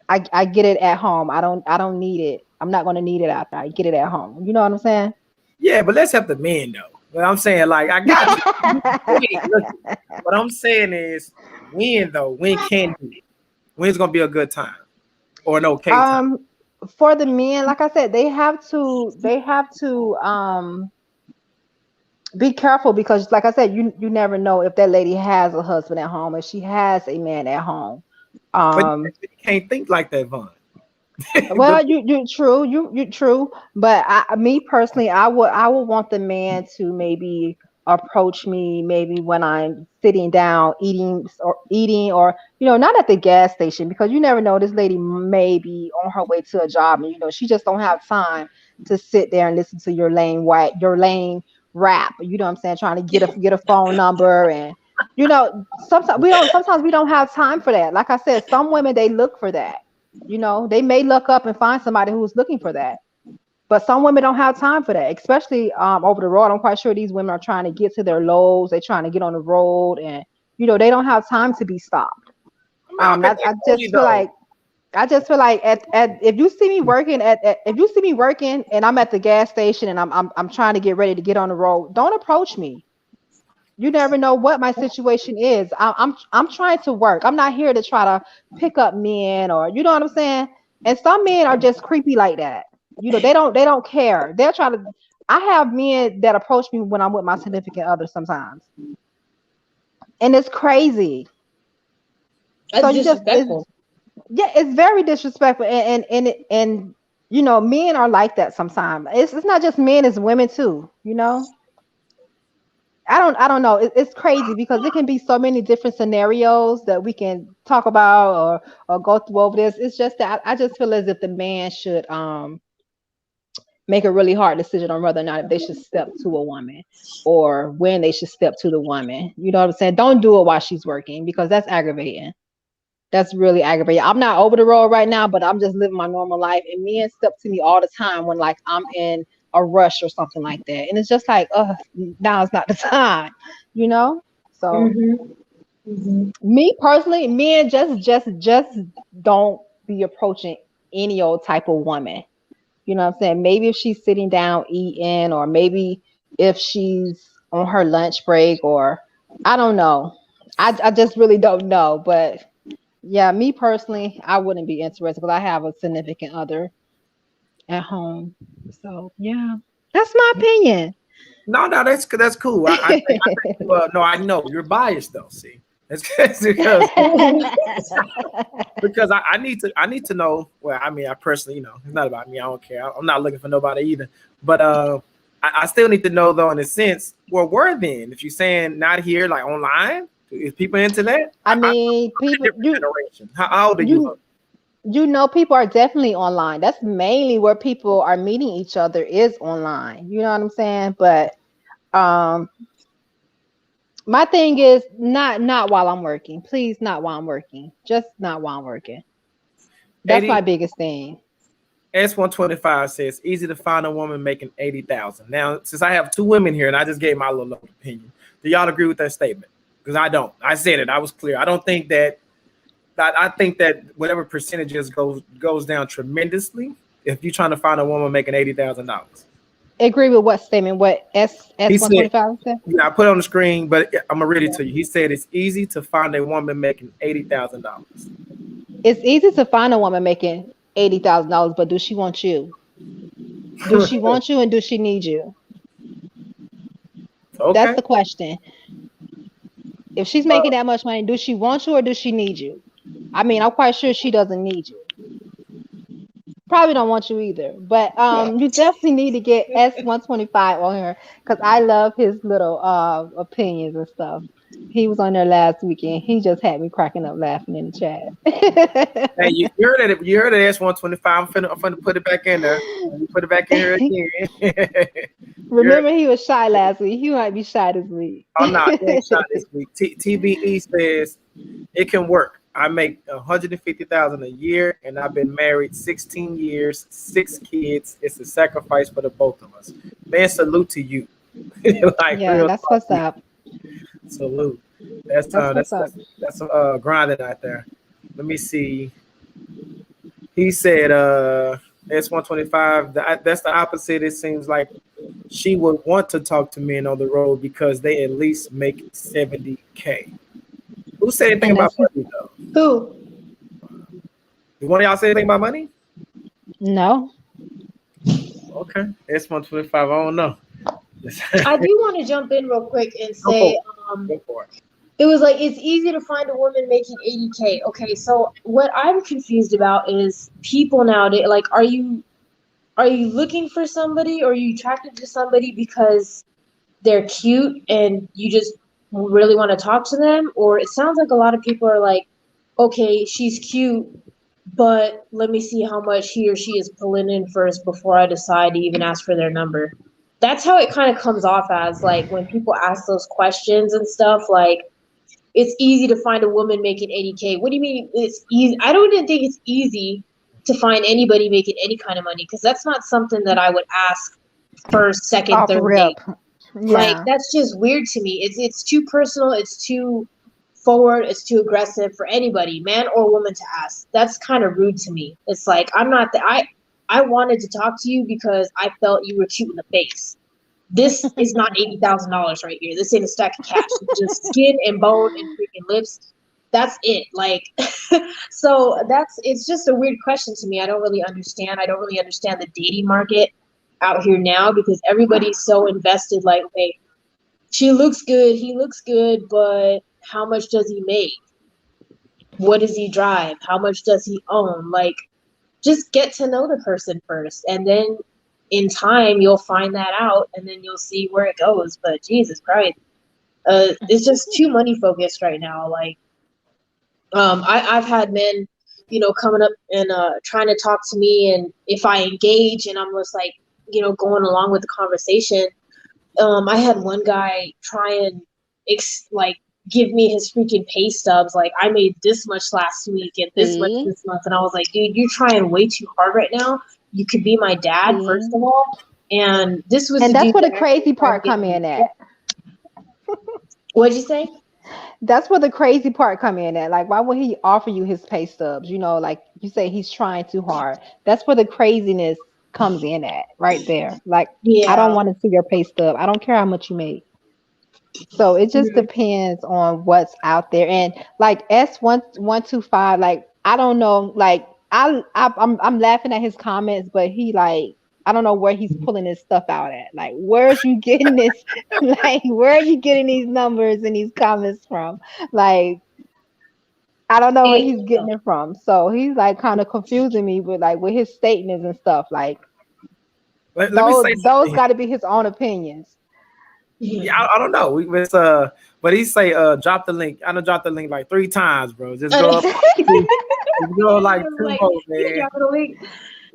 I get it at home. I don't need it. I'm not going to need it out there. I get it at home. You know what I'm saying? Yeah, but let's help the men though. What I'm saying, like, I got you. What I'm saying is, when can do it? When's gonna be a good time or an okay time? For the men, like I said, they have to be careful, because like I said, you never know if that lady has a husband at home, if she has a man at home. But you can't think like that, Von. Well, you true, but me personally, I would want the man to maybe approach me maybe when I'm sitting down eating, or not at the gas station, because you never know, this lady may be on her way to a job, and she just don't have time to sit there and listen to your lame rap. You know what I'm saying? Trying to get a phone number, and sometimes we don't have time for that. Like I said, some women, they look for that. They may look up and find somebody who's looking for that, but some women don't have time for that, especially over the road. I'm quite sure these women are trying to get to their loads. They're trying to get on the road, and they don't have time to be stopped. I just feel like if you see me working and I'm at the gas station and I'm trying to get ready to get on the road, don't approach me. You never know what my situation is. I'm trying to work. I'm not here to try to pick up men, or you know what I'm saying. And some men are just creepy like that. They don't care. They're trying to. I have men that approach me when I'm with my significant other sometimes, and it's crazy. That's disrespectful. It's very disrespectful, and men are like that sometimes. It's not just men, it's women too. I don't know. It's crazy, because it can be so many different scenarios that we can talk about or go through over this. It's just that I just feel as if the man should make a really hard decision on whether or not if they should step to a woman, or when they should step to the woman. You know what I'm saying? Don't do it while she's working, because that's aggravating. That's really aggravating. I'm not over the road right now, but I'm just living my normal life, and men step to me all the time when, like, I'm in a rush or something like that, and it's just like, now is not the time, So me personally, men just don't be approaching any old type of woman. You know what I'm saying? Maybe if she's sitting down eating, or maybe if she's on her lunch break, or I don't know. I just really don't know. But yeah, me personally, I wouldn't be interested, because I have a significant other. at home. So yeah, that's my opinion. No, no, that's cool. I think no, I know you're biased though. See, it's because I need to know. Well, I mean, I personally, it's not about me. I don't care. I'm not looking for nobody either. But I still need to know though, in a sense, well, where then? If you're saying not here, like online, is people into that? I mean, I'm a people, different generation. How old are you? you you know, people are definitely online. That's mainly where people are meeting each other is online. You know what I'm saying? But um, my thing is not while I'm working. Please, not while I'm working. Just not while I'm working. That's 80 my biggest thing. S125 says easy to find a woman making 80,000. Now, since I have two women here and I just gave my little opinion, do y'all agree with that statement? Because I don't. I said it. I was clear. I don't think that. I think that whatever percentages goes down tremendously if you're trying to find a woman making $80,000. Agree with what statement? What He said, S125 said? yeah, I put it on the screen, but I'm gonna read it to you. He said it's easy to find a woman making $80,000. It's easy to find a woman making $80,000, but do she want you? Do she want you and do she need you? That's Okay. the question. If she's making that much money, does she want you or does she need you? I mean, I'm quite sure she doesn't need you. Probably don't want you either. But you definitely need to get S125 on her because I love his little opinions and stuff. He was on there last weekend. He just had me cracking up laughing in the chat. Hey, you heard it. You heard it. S125. I'm finna put it back in there. Put it back in here again. Remember, he was shy last week. He might be shy this week. I'm not. He ain't shot this week. TBE says it can work. I make 150,000 a year, and I've been married 16 years, 6 kids. It's a sacrifice for the both of us. Man, salute to you. Like, Yeah, real that's talk. what's up. Salute. That's That's what's up. that's grinding out there. Let me see. He said S125. That's the opposite. It seems like she would want to talk to men on the road because they at least make 70K. Who said anything And about that's money though? Who? Did one of y'all say anything about money? no. Okay, S125. I don't know. I do want to jump in real quick and Go say, Go for it. it was like it's easy to find a woman making 80K. Okay, so what I'm confused about is people nowadays. Like, are you looking for somebody, or are you attracted to somebody because they're cute and you just really want to talk to them? Or it sounds like a lot of people are like, okay, she's cute, but let me see how much he or she is pulling in first before I decide to even ask for their number. That's how it kind of comes off as, like, when people ask those questions and stuff, like, it's easy to find a woman making 80K. What do you mean it's easy? I don't even think it's easy to find anybody making any kind of money, because that's not something that I would ask first, second, Off third rip. date. Like, Yeah. that's just weird to me. It's too personal. It's too forward. It's too aggressive for anybody, man or woman, to ask. That's kind of rude to me. It's like, I'm not the I wanted to talk to you because I felt you were cute in the face. This is not $80,000 right here. This ain't a stack of cash. It's just skin and bone and freaking lips. That's it. Like, so it's just a weird question to me. I don't really understand. I don't really understand the dating market out here now, because everybody's so invested. Like, okay, she looks good, he looks good, but how much does he make? What does he drive? How much does he own? Like, just get to know the person first, and then in time you'll find that out, and then you'll see where it goes. But Jesus Christ, it's just too money focused right now. Like, I've had men, coming up and trying to talk to me, and if I engage and I'm just like, going along with the conversation, I had one guy try and like give me his freaking pay stubs. Like, I made this much last week and this much See? this month, and I was like, dude, you're trying way too hard right now. You could be my dad, See? first of all. And this was And the that's dude where the that crazy actually part tried to come get me. in at. What'd you say? That's where the crazy part come in at. Like, why would he offer you his pay stubs? Like you say, he's trying too hard. That's where the craziness comes in at, right there. Like, I don't Yeah. want to see your pay stub. I don't care how much you make. So it just Mhm. depends on what's out there. And like S1125, like, I don't know, like, I'm laughing at his comments, but he like I don't know where he's pulling his stuff out at. Like, where's you getting this? Like, where are you getting these numbers and these comments from? Like, I don't know where he's getting it from. So he's like kind of confusing me with like with his statements and stuff. Like, Let me say those got to be his own opinions. Yeah, I don't know. It's but he say drop the link. I done dropped the link like 3 times, bro. Just go up, just go like 2 more, man.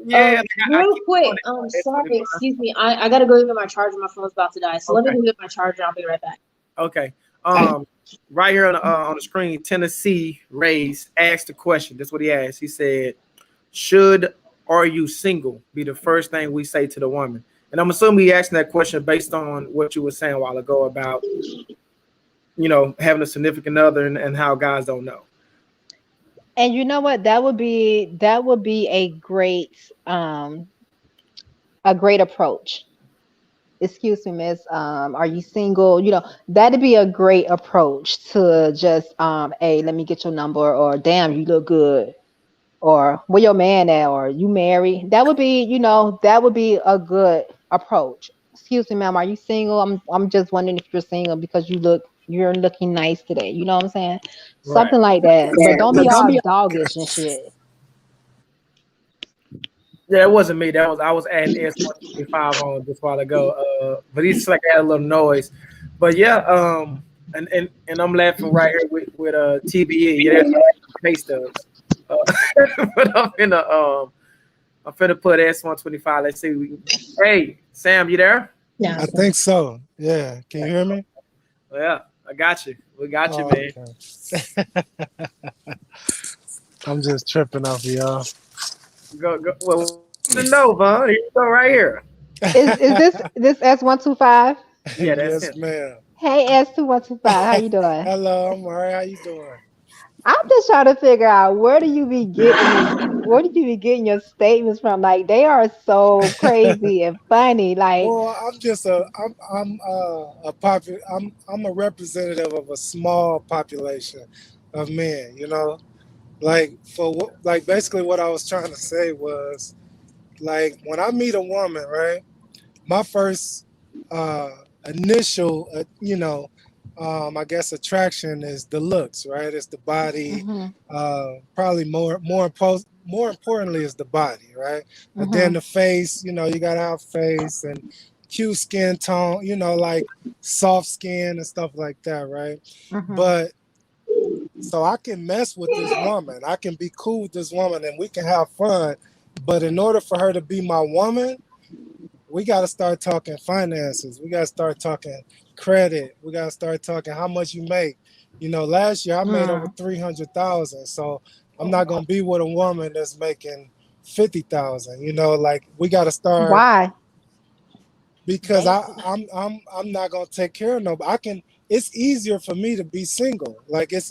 Yeah, real quick. Sorry, excuse me. I gotta go get my charger. My phone's about to die. So let me go get my charger. I'll be right back. Okay. Right here on the screen, Tennessee Rays asked the question. That's what he asked. He said, "Should are you single?" be the first thing we say to the woman. And I'm assuming he asking that question based on what you were saying a while ago about, having a significant other and how guys don't know. And you know what? That would be a great approach. Excuse me, miss. Are you single? That'd be a great approach to just hey, let me get your number, or damn, you look good, or where your man at, or you married. That would be, that would be a good approach. Excuse me, ma'am, are you single? I'm just wondering if you're single because you're looking nice today. You know what I'm saying? Something like that. But don't be all doggish and shit. Yeah, it wasn't me. I was adding S125 on just a while ago. But he's like add a little noise. But yeah, and I'm laughing right here with TBE. Yeah, that's pay stubs. But I'm finna put S125. Let's see. Hey, Sam, you there? Yeah, I think so. Yeah, can you hear me? Yeah, I got you. We got you, man. Okay. I'm just tripping off y'all. Go. Well, the Nova. Here you go, right here. Is this S125? Yeah, that's yes, ma'am. Hey, S2125, how you doing? Hello, I'm all right. How you doing? I'm just trying to figure out where do you be getting your statements from? Like, they are so crazy and funny. Like, well, I'm a representative of a small population of men. Like basically what I was trying to say was, like, when I meet a woman, right, my first initial I guess attraction is the looks, right? It's the body. Probably more importantly is the body, right? But then the face, you gotta have face and cute skin tone, like soft skin and stuff like that, right? But so I can mess with this woman, I can be cool with this woman, and we can have fun. But in order for her to be my woman, we got to start talking finances. We got to start talking credit. We got to start talking how much you make. Last year I made over 300,000. So I'm not going to be with a woman that's making 50,000. Like, we got to start. Why? Because I'm not going to take care of nobody. It's easier for me to be single. Like, it's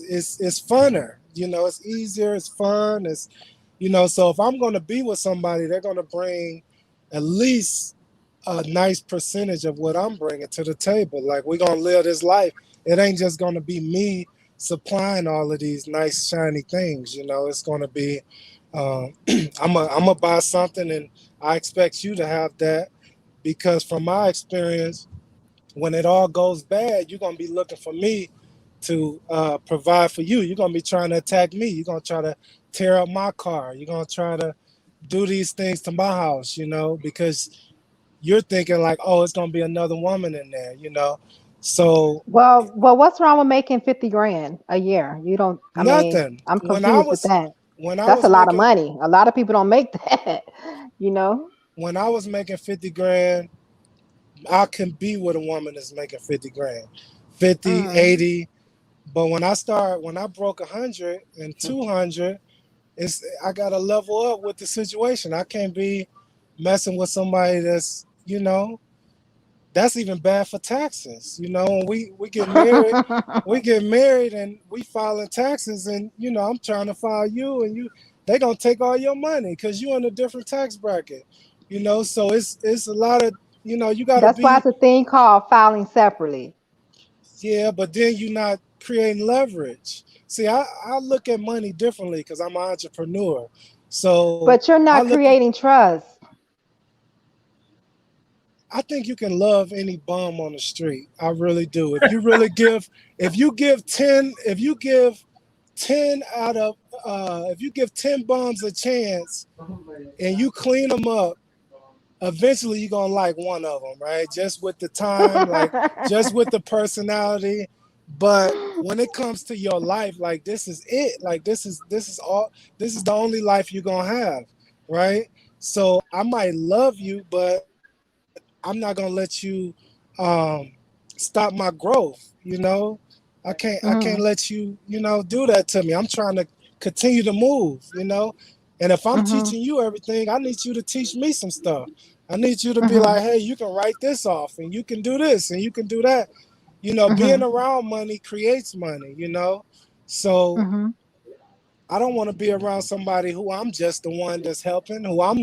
funner. It's easier. It's fun. So if I'm going to be with somebody, they're going to bring at least a nice percentage of what I'm bringing to the table. Like, we're going to live this life. It ain't just going to be me supplying all of these nice, shiny things. It's going to be, I'm going to buy something, and I expect you to have that, because from my experience, when it all goes bad, you're going to be looking for me to provide for you. You're going to be trying to attack me. You're going to try to tear up my car. You're going to try to do these things to my house, because you're thinking like, oh, it's going to be another woman in there, So well, what's wrong with making 50 grand a year? You don't, nothing. I'm confused with that. That's a lot of money. A lot of people don't make that, When I was making 50 grand, I can be with a woman that's making 50 grand, 50, 80. But when I broke 100 and 200, I got to level up with the situation. I can't be messing with somebody that's, that's even bad for taxes. When we get married, and we filing taxes, and, I'm trying to file you, and they going to take all your money because you're in a different tax bracket, so it's a lot of, you got to That's why it's a thing called filing separately. Yeah, but then you're not creating leverage. See, I look at money differently because I'm an entrepreneur. So, But you're I not look. creating trust. I think you can love any bum on the street. I really do. If you really give, if you give 10, if you give 10 out of, if you give 10 bums a chance and you clean them up, eventually you're gonna like one of them, right? Just with the time, like just with the personality. But when it comes to your life, like this is it. Like this is all. This is the only life you're gonna have, right? So I might love you, but I'm not gonna let you um, stop my growth. I can't Mhm, let you do that to me. I'm trying to continue to move. And if I'm mhm, teaching you everything, I need you to teach me some stuff. I need you to be mhm, like, hey, you can write this off, and you can do this, and you can do that. Being mhm, around money creates money. So mhm. I don't want to be around somebody who I'm just the one that's helping, who I'm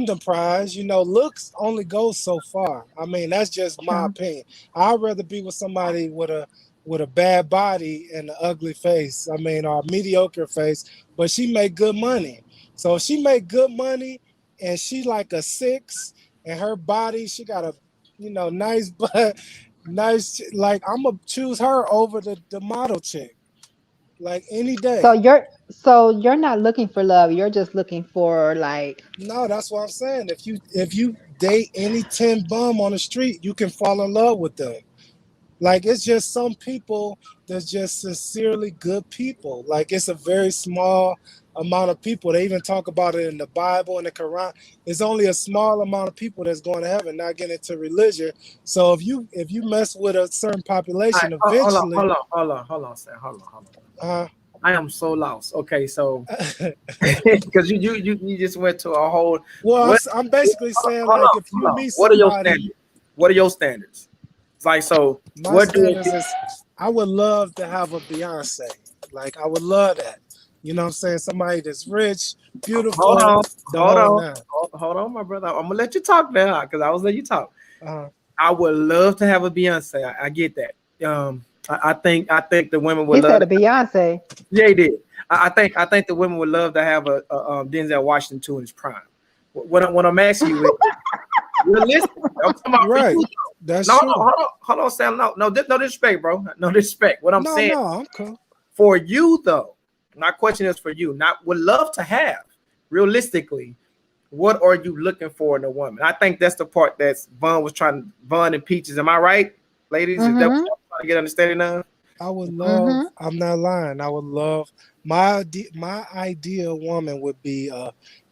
the prize. Looks only goes so far. I mean, that's just my True. opinion. I'd rather be with somebody with a bad body and an ugly face. I mean, or a mediocre face, but she make good money. So if she make good money and she like a 6 and her body, she got a nice butt, nice, like I'm gonna choose her over the model chick, like any So day. you're not looking for love. You're just looking for like. No, that's what I'm saying. If you date any 10 bum on the street, you can fall in love with them. Like it's just some people that's just sincerely good people. Like it's a very small amount of people. They even talk about it in the Bible and the Quran. It's only a small amount of people that's going to heaven, not getting into religion. So if you mess with a certain All right, population, hold on, eventually, Sam. Hold on. uh, I am so lost. Okay, so because you just went to a whole well, I'm, what I'm basically saying hold like on, if you meet What are your somebody, standards? What are your standards? It's like so my what do standards is I would love to have a Beyonce. Like I would love that. You know what I'm saying? Somebody that's rich, hold beautiful, on, the whole nine. hold on, my brother. I'm gonna let you talk now because I was letting you talk. Uh, I would love to have a Beyonce. I get that. I think the women would He love said a to, Beyonce. yeah, he did. I think the women would love to have a Denzel Washington too in his prime. What I'm asking you is realistic. I'm talking about for right. you. That's No, true. hold on, Sam. No disrespect, bro. No disrespect. What I'm No, saying no, I'm cool. for you, though, my question is for you. Not would love to have realistically. What are you looking for in a woman? I think that's the part that's Vaughn and Peaches. Am I right, ladies? Is that what Mhm, y'all trying to get understanding of? I would love. mhm. I'm not lying. I would love my ideal woman would be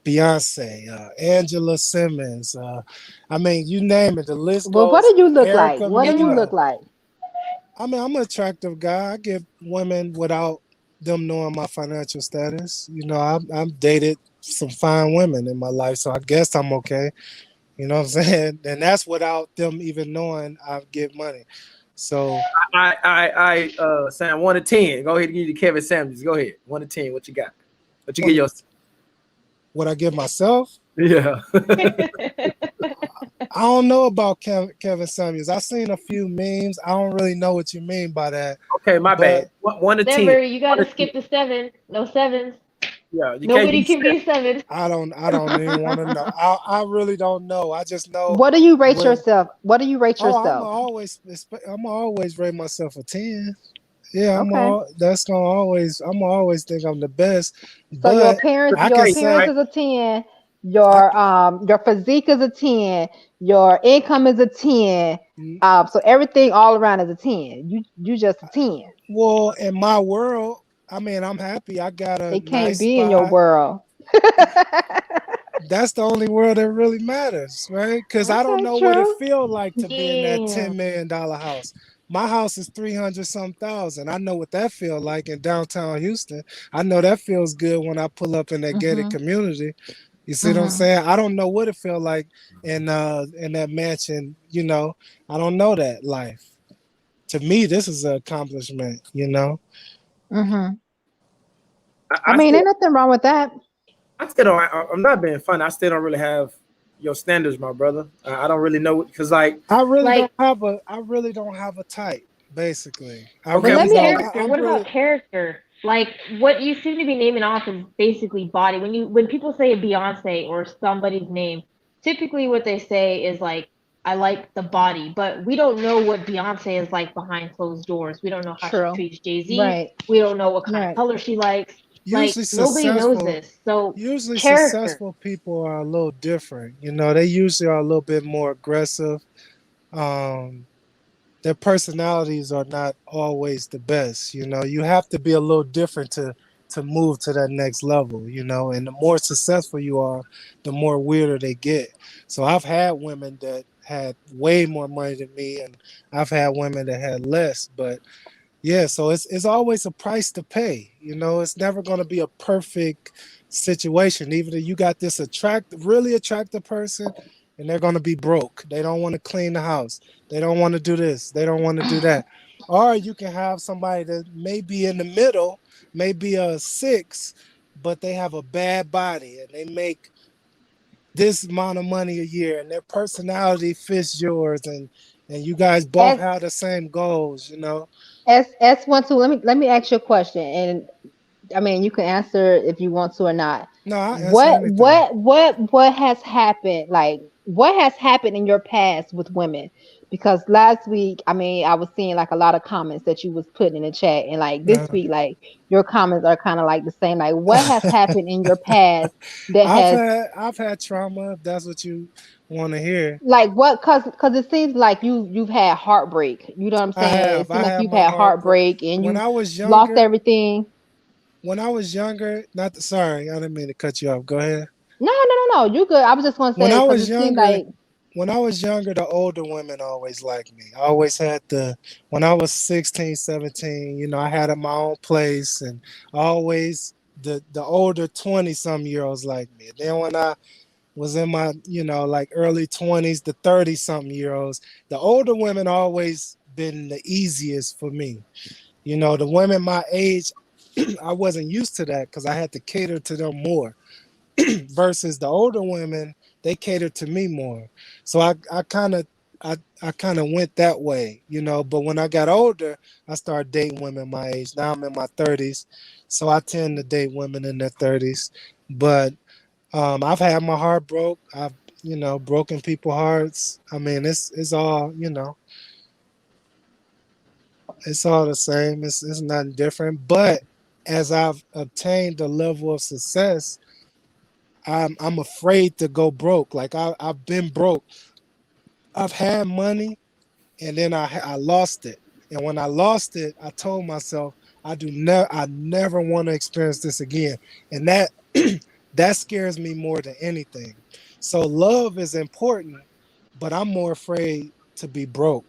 Beyonce, Angela Simmons. I mean, you name it. The list Well, what goes. do you look like? Erica What do you look Mena. like? I mean, I'm an attractive guy. I get women without them knowing my financial status. I've dated some fine women in my life, so I guess I'm okay. You know what I'm saying? And that's without them even knowing I get money. So Sam, 1 to 10. Go ahead and give you Kevin Samuels. Go ahead, 1 to 10. What you got? What you get what, yours? what I give myself, Yeah. I don't know about Kevin Samuels. I've seen a few memes. I don't really know what you mean by that, Okay, my but bad. 1 to 10. Never, you 1 gotta to 10. skip the 7. No 7s. Yeah, you can't Nobody be can seven. be a 7. I don't even want to know. I really don't know. I just know What do you rate when. yourself? What do you rate Oh, yourself? I'm always rate myself a 10. Yeah, Okay. that's gonna always. I'm always think I'm the best, So your but appearance, I your can appearance say is a 10, I. your physique is a 10, your income is a 10. Can, So everything all around is a 10. You just a 10. well, in my world, I mean, I'm happy. I got a It can't nice be in your spot. world. That's the only world that really matters, right? Because I don't Okay, know what it true. feels like to be in that Yeah. $10 million house. My house is 300 some thousand. I know what that feels like in downtown Houston. I know that feels good when I pull up in that gated Mm-hmm. community. You see what I'm Mm-hmm. saying? I don't know what it feels like in that mansion. I don't know that life. To me, this is an accomplishment. Mm-hmm. I, I I mean, still, ain't nothing wrong with that. I still don't. I'm not being funny. I still don't really have your standards, my brother. I don't really know because, like, Like, I really don't have a type, basically. I but okay, really that's Let me don't. ask. character. I'm What about really character? Like what you seem to be naming off is basically body. When people say Beyonce or somebody's name, typically what they say is like, I like the body, but we don't know what Beyonce is like behind closed doors. We don't know how she True. treats Jay-Z. Right. We don't know what kind of Right. color she likes. Like Usually nobody knows successful, this. So usually character. successful people are a little different. You know, they usually are a little bit more aggressive. Um, their personalities are not always the best. You know, you have to be a little different to move to that next level. You know, and the more successful you are, the more weirder they get. So I've had women that had way more money than me, and I've had women that had less. But yeah, so it's always a price to pay. You know, it's never going to be a perfect situation. Even if you got this really attractive person, and they're going to be broke. They don't want to clean the house. They don't want to do this. They don't want to do that. Or you can have somebody that may be in the middle, maybe a 6, but they have a bad body and they make this amount of money a year, and their personality fits yours, and you guys both S have the same goals. You know. S12. Let me ask you a question, and I mean you can answer if you want to or not. No, I'll answer What anything. what what has happened? Like what has happened in your past with women? Because last week, I mean, I was seeing like a lot of comments that you was putting in the chat, and like this Uh, week, like your comments are kind of like the same. Like what has happened in your past that I've has had I've had trauma. If that's what you want to hear, like what? Cause it seems like you've had heartbreak. You know what I'm I saying? It have. seems I like had you've my had heart broke heartbreak and when you I was lost younger. everything. When I was younger, not sorry, I didn't mean to cut you off. Go ahead. No, no, no, no. You good. I was just gonna When say I because was it seemed younger, like the older women always liked me. I always had when I was 16, 17, you know, I had my own place, and always the older 20 some year olds liked me. Then when I was in my, you know, like early 20s, the 30 something year olds, the older women always been the easiest for me. You know, the women my age, I wasn't used to that because I had to cater to them more versus the older women, they cater to me more. So I kind of I kind of went that way, you know. But when I got older, I started dating women my age. Now I'm in my 30s, so I tend to date women in their 30s. But I've had my heart broke. I've, you know, broken people's hearts. I mean, it's all, you know, it's all the same. It's nothing different. But as I've obtained a level of success, I'm afraid to go broke. Like I've been broke. I've had money, and then I lost it. And when I lost it, I told myself I never want to experience this again. And that that scares me more than anything. So love is important, but I'm more afraid to be broke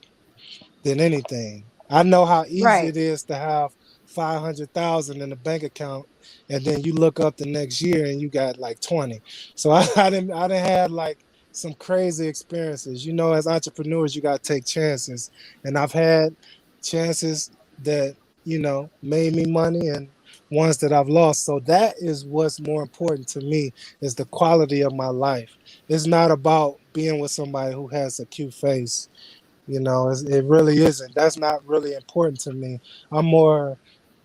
than anything. I know how easy right. it is to have 500,000 in the bank account, and then you look up the next year and you got like 20. So I didn't had like some crazy experiences. You know, as entrepreneurs, you got to take chances, and I've had chances that, you know, made me money, and ones that I've lost. So that is what's more important to me, is the quality of my life. It's not about being with somebody who has a cute face. You know, it really isn't. That's not really important to me. I'm more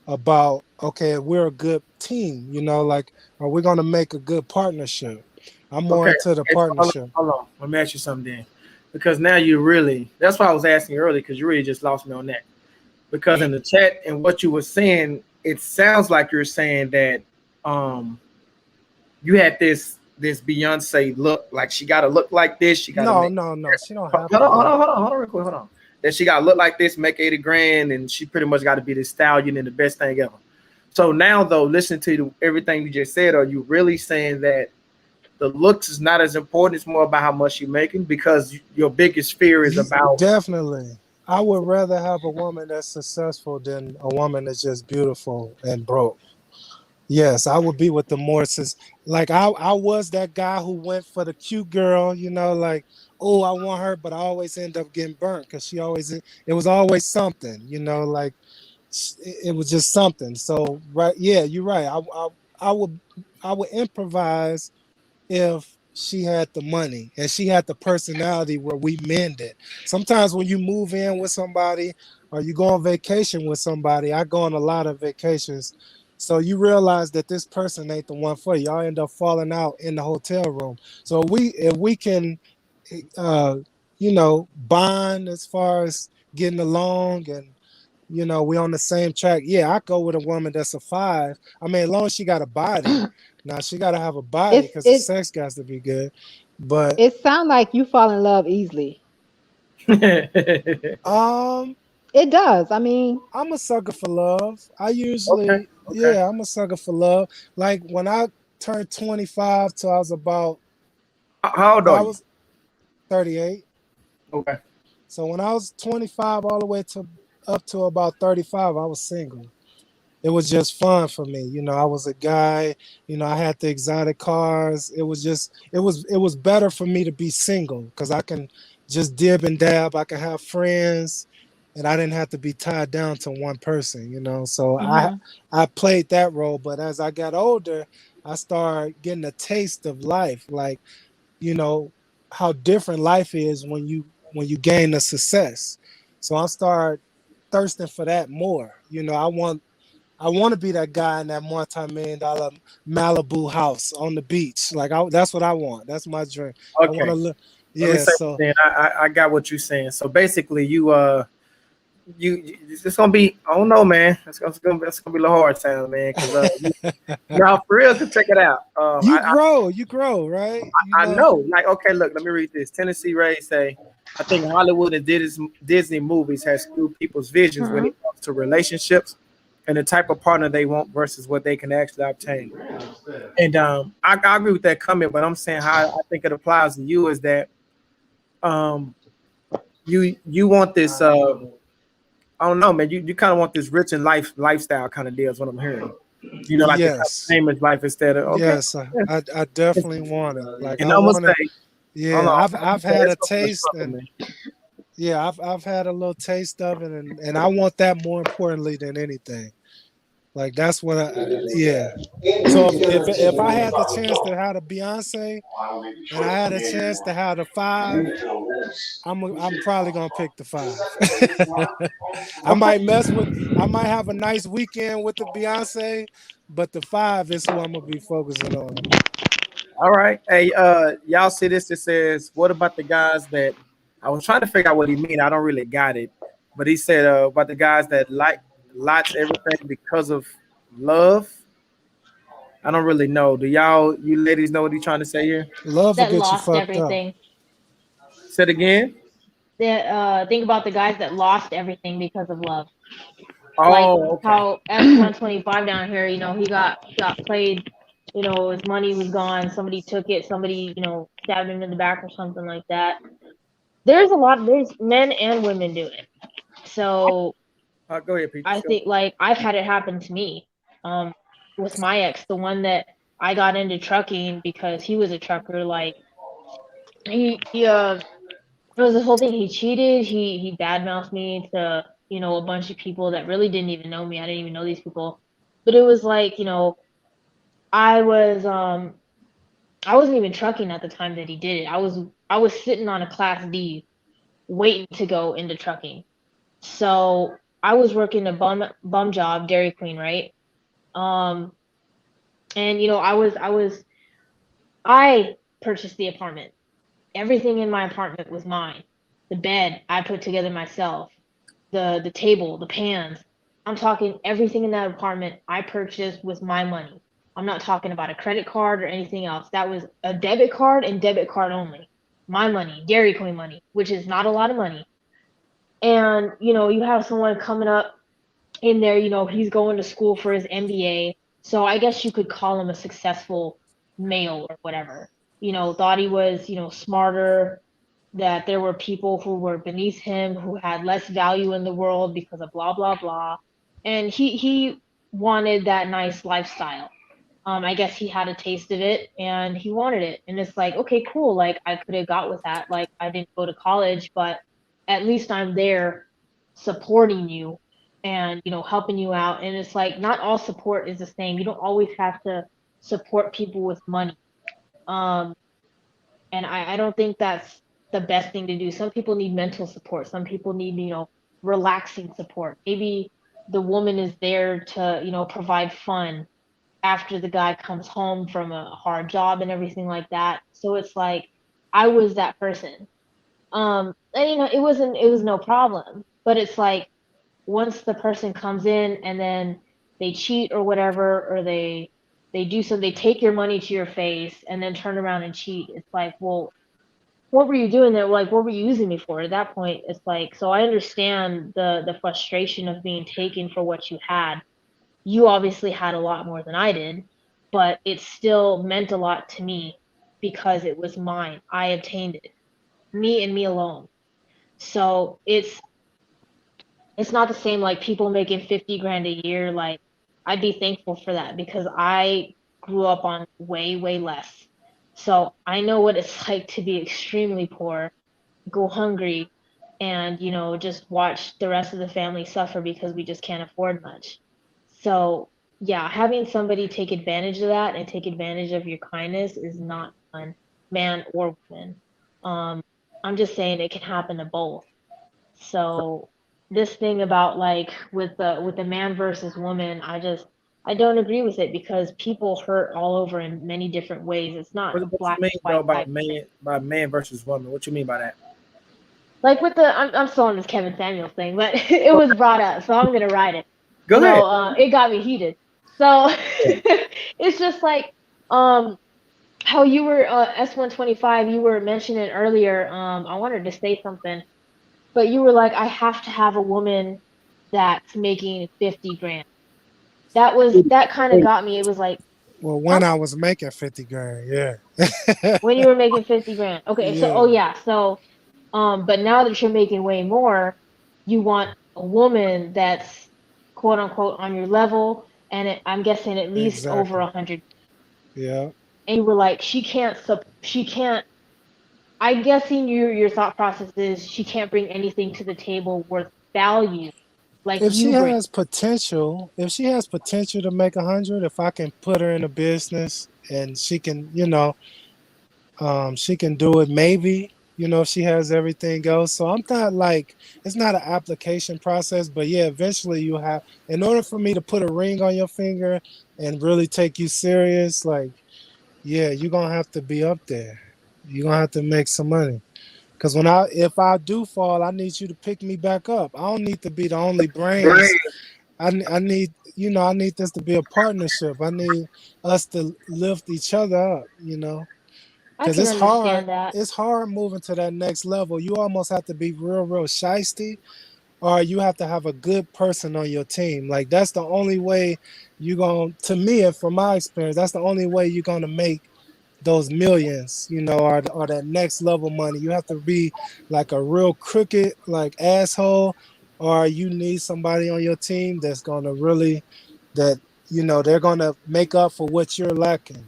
about, okay, we're a good team. You know, like, are we going to make a good partnership? I'm more Okay. into the So partnership. hold on. Let me ask you something then. Because now you really, that's why I was asking you earlier, because you really just lost me on that. Because in the chat and what you were saying, it sounds like you're saying that um you had this Beyonce look, like she gotta look like this, she gotta No, make no, no. She don't hold have on, to hold look. on, hold on, hold on, real quick, hold on. That she gotta look like this, make 80 grand, and she pretty much gotta be the stallion and the best thing ever. So now though, listen to everything you just said, are you really saying that the looks is not as important, it's more about how much you're making? Because your biggest fear is about Definitely. I would rather have a woman that's successful than a woman that's just beautiful and broke. Yes, I would be with the Morses. Like I was that guy who went for the cute girl, you know, like, oh, I want her, but I always end up getting burnt because it was always something, you know, like it was just something. So right, yeah, you're right. I would I would improvise if she had the money and she had the personality where we mended. Sometimes when you move in with somebody, or you go on vacation with somebody. I go on a lot of vacations. So you realize that this person ain't the one for you. Y'all end up falling out in the hotel room. So if we can uh bond as far as getting along, and we on the same track. Yeah, I go with a woman that's a 5. I mean, as long as she got a body. Now she gotta have a body It's because the it sex got to be good. But it sounds like you fall in love easily. Okay, um It does. I mean, I'm a sucker for love. I okay. usually, yeah, I'm a sucker for love. Like when I turned 25 till I was about, How old no, are I you? was 38. Okay. So when I was 25 all the way to up to about 35, I was single. It was just fun for me. I was a guy, I had the exotic cars. It was better for me to be single because I can just dib and dab. I can have friends and I didn't have to be tied down to one person. So I mhm. I played that role. But as I got older, I started getting a taste of life, like, you know, how different life is when you gain a success. So I started thirsting for that more. I want to be that guy in that multi-million-dollar Malibu house on the beach. Like that's what I want. That's my dream. I want Okay. to look. Let me Yeah. say So then I got what you're saying. So basically it's gonna be I don't know, man. It's gonna be a little hard sound, man, because now for real to check it out. you grow, right? I know. Like, okay, look, let me read this. Tennessee Ray say, I think Hollywood and Disney movies has skewed people's visions when Mhm. it comes to relationships and the type of partner they want versus what they can actually obtain. And I agree with that comment, but I'm saying how I think it applies to you is that um, you want this I don't know, man. You kind of want this rich and lifestyle kind of deal is what I'm hearing. Like the kind of Yes. famous life instead of okay. Yes. I definitely want it. Like And I I'm gonna want to. say, hold Yeah. on, I've I'm gonna I've say had it's a gonna be a taste, struggle, and man. yeah, I've had a little taste of it, and I want that more importantly than anything. Like that's what yeah. So if I had the chance to have a Beyonce and I had a chance to have the 5, I'm probably gonna pick the 5. I Okay. might mess with. I might have a nice weekend with the Beyonce, but the 5 is who I'm gonna be focusing on. All right. Hey, y'all see this? It says, what about the guys that I was trying to figure out what he mean. I don't really got it. But he said about the guys that like lots everything because of love. I don't really know. Do y'all you ladies know what he's trying to say here? Love will That get you lost fucked up. everything. Say it again. Think about the guys that lost everything because of love. Like Oh, okay. how S125 down here, he got played. His money was gone. Somebody took it. Somebody, stabbed him in the back or something like that. There's men and women do it. So Go ahead, Peaches. I Go. think like I've had it happen to me. Um, with my ex, the one that I got into trucking because he was a trucker. Like he it was this whole thing. He cheated. He badmouthed me to a bunch of people that really didn't even know me. I didn't even know these people, but it was like I was I wasn't even trucking at the time that he did it. I was sitting on a class D waiting to go into trucking. So I was working a bum job, Dairy Queen, right? Um, and I purchased the apartment. Everything in my apartment was mine. The bed I put together myself. The table, the pans. I'm talking everything in that apartment I purchased with my money. I'm not talking about a credit card or anything else. That was a debit card and debit card only. My money, Dairy Queen money, which is not a lot of money. And you have someone coming up in there, he's going to school for his MBA. So I guess you could call him a successful male or whatever. Thought he was, smarter, that there were people who were beneath him who had less value in the world because of blah blah blah. And he wanted that nice lifestyle. I guess he had a taste of it and he wanted it. And it's like, okay, cool. Like I could have got with that. Like I didn't go to college, but at least I'm there supporting you and helping you out. And it's like not all support is the same. You don't always have to support people with money. Um, and I don't think that's the best thing to do. Some people need mental support. Some people need, relaxing support. Maybe the woman is there to, you know, provide fun after the guy comes home from a hard job and everything like that. So it's like I was that person. And you know, it was no problem. But it's like once the person comes in and then they cheat or whatever, or they do so, they take your money to your face and then turn around and cheat. It's like, well, what were you doing there? Like, what were you using me for? At that point, it's like, so I understand the frustration of being taken for what you had. You obviously had a lot more than I did, but it still meant a lot to me because it was mine. I obtained it, me and me alone. So it's not the same like people making 50 grand a year. Like I'd be thankful for that because I grew up on way, way less. So I know what it's like to be extremely poor, go hungry, and you know, just watch the rest of the family suffer because we just can't afford much. So yeah, having somebody take advantage of that and take advantage of your kindness is not fun, man or woman. Um, I'm just saying it can happen to both. So this thing about like with the man versus woman, I don't agree with it because people hurt all over in many different ways. It's not a What you black mean and though white type of thing. by man versus woman? What you mean by that? Like with the I'm still on this Kevin Samuels thing, but it was brought up, so I'm gonna ride it. Go ahead. It got me heated. So it's just like um how you were S125, you were mentioning earlier. I wanted to say something, but you were like, I have to have a woman that's making 50 grand. That kind of got me. It was like, Well, huh? when I was making 50 grand, yeah. When you were making 50 grand. Okay, so Yeah, oh yeah, so but now that you're making way more, you want a woman that's quote unquote on your level, and I'm guessing at least over exactly. 100. Yeah, And you were like, she can't. I'm guessing your thought process is she can't bring anything to the table worth value like if she you bring. has potential, if she has potential to make 100, if I can put her in a business and she can, she can do it, maybe, if she has everything else. So I'm not like, it's not an application process, but yeah, eventually you have, in order for me to put a ring on your finger and really take you serious, like, yeah, you're gonna have to be up there. You're gonna have to make some money. Cause if I do fall, I need you to pick me back up. I don't need to be the only brains. I need, I need this to be a partnership. I need us to lift each other up. I Cause can it's hard. understand that. It's hard moving to that next level. You almost have to be real, real shisty, or you have to have a good person on your team. Like that's the only way you're going to me, and from my experience, that's the only way you're gonna make those millions, or that next level money. You have to be like a real crooked, like asshole, or you need somebody on your team that's gonna really that they're gonna make up for what you're lacking.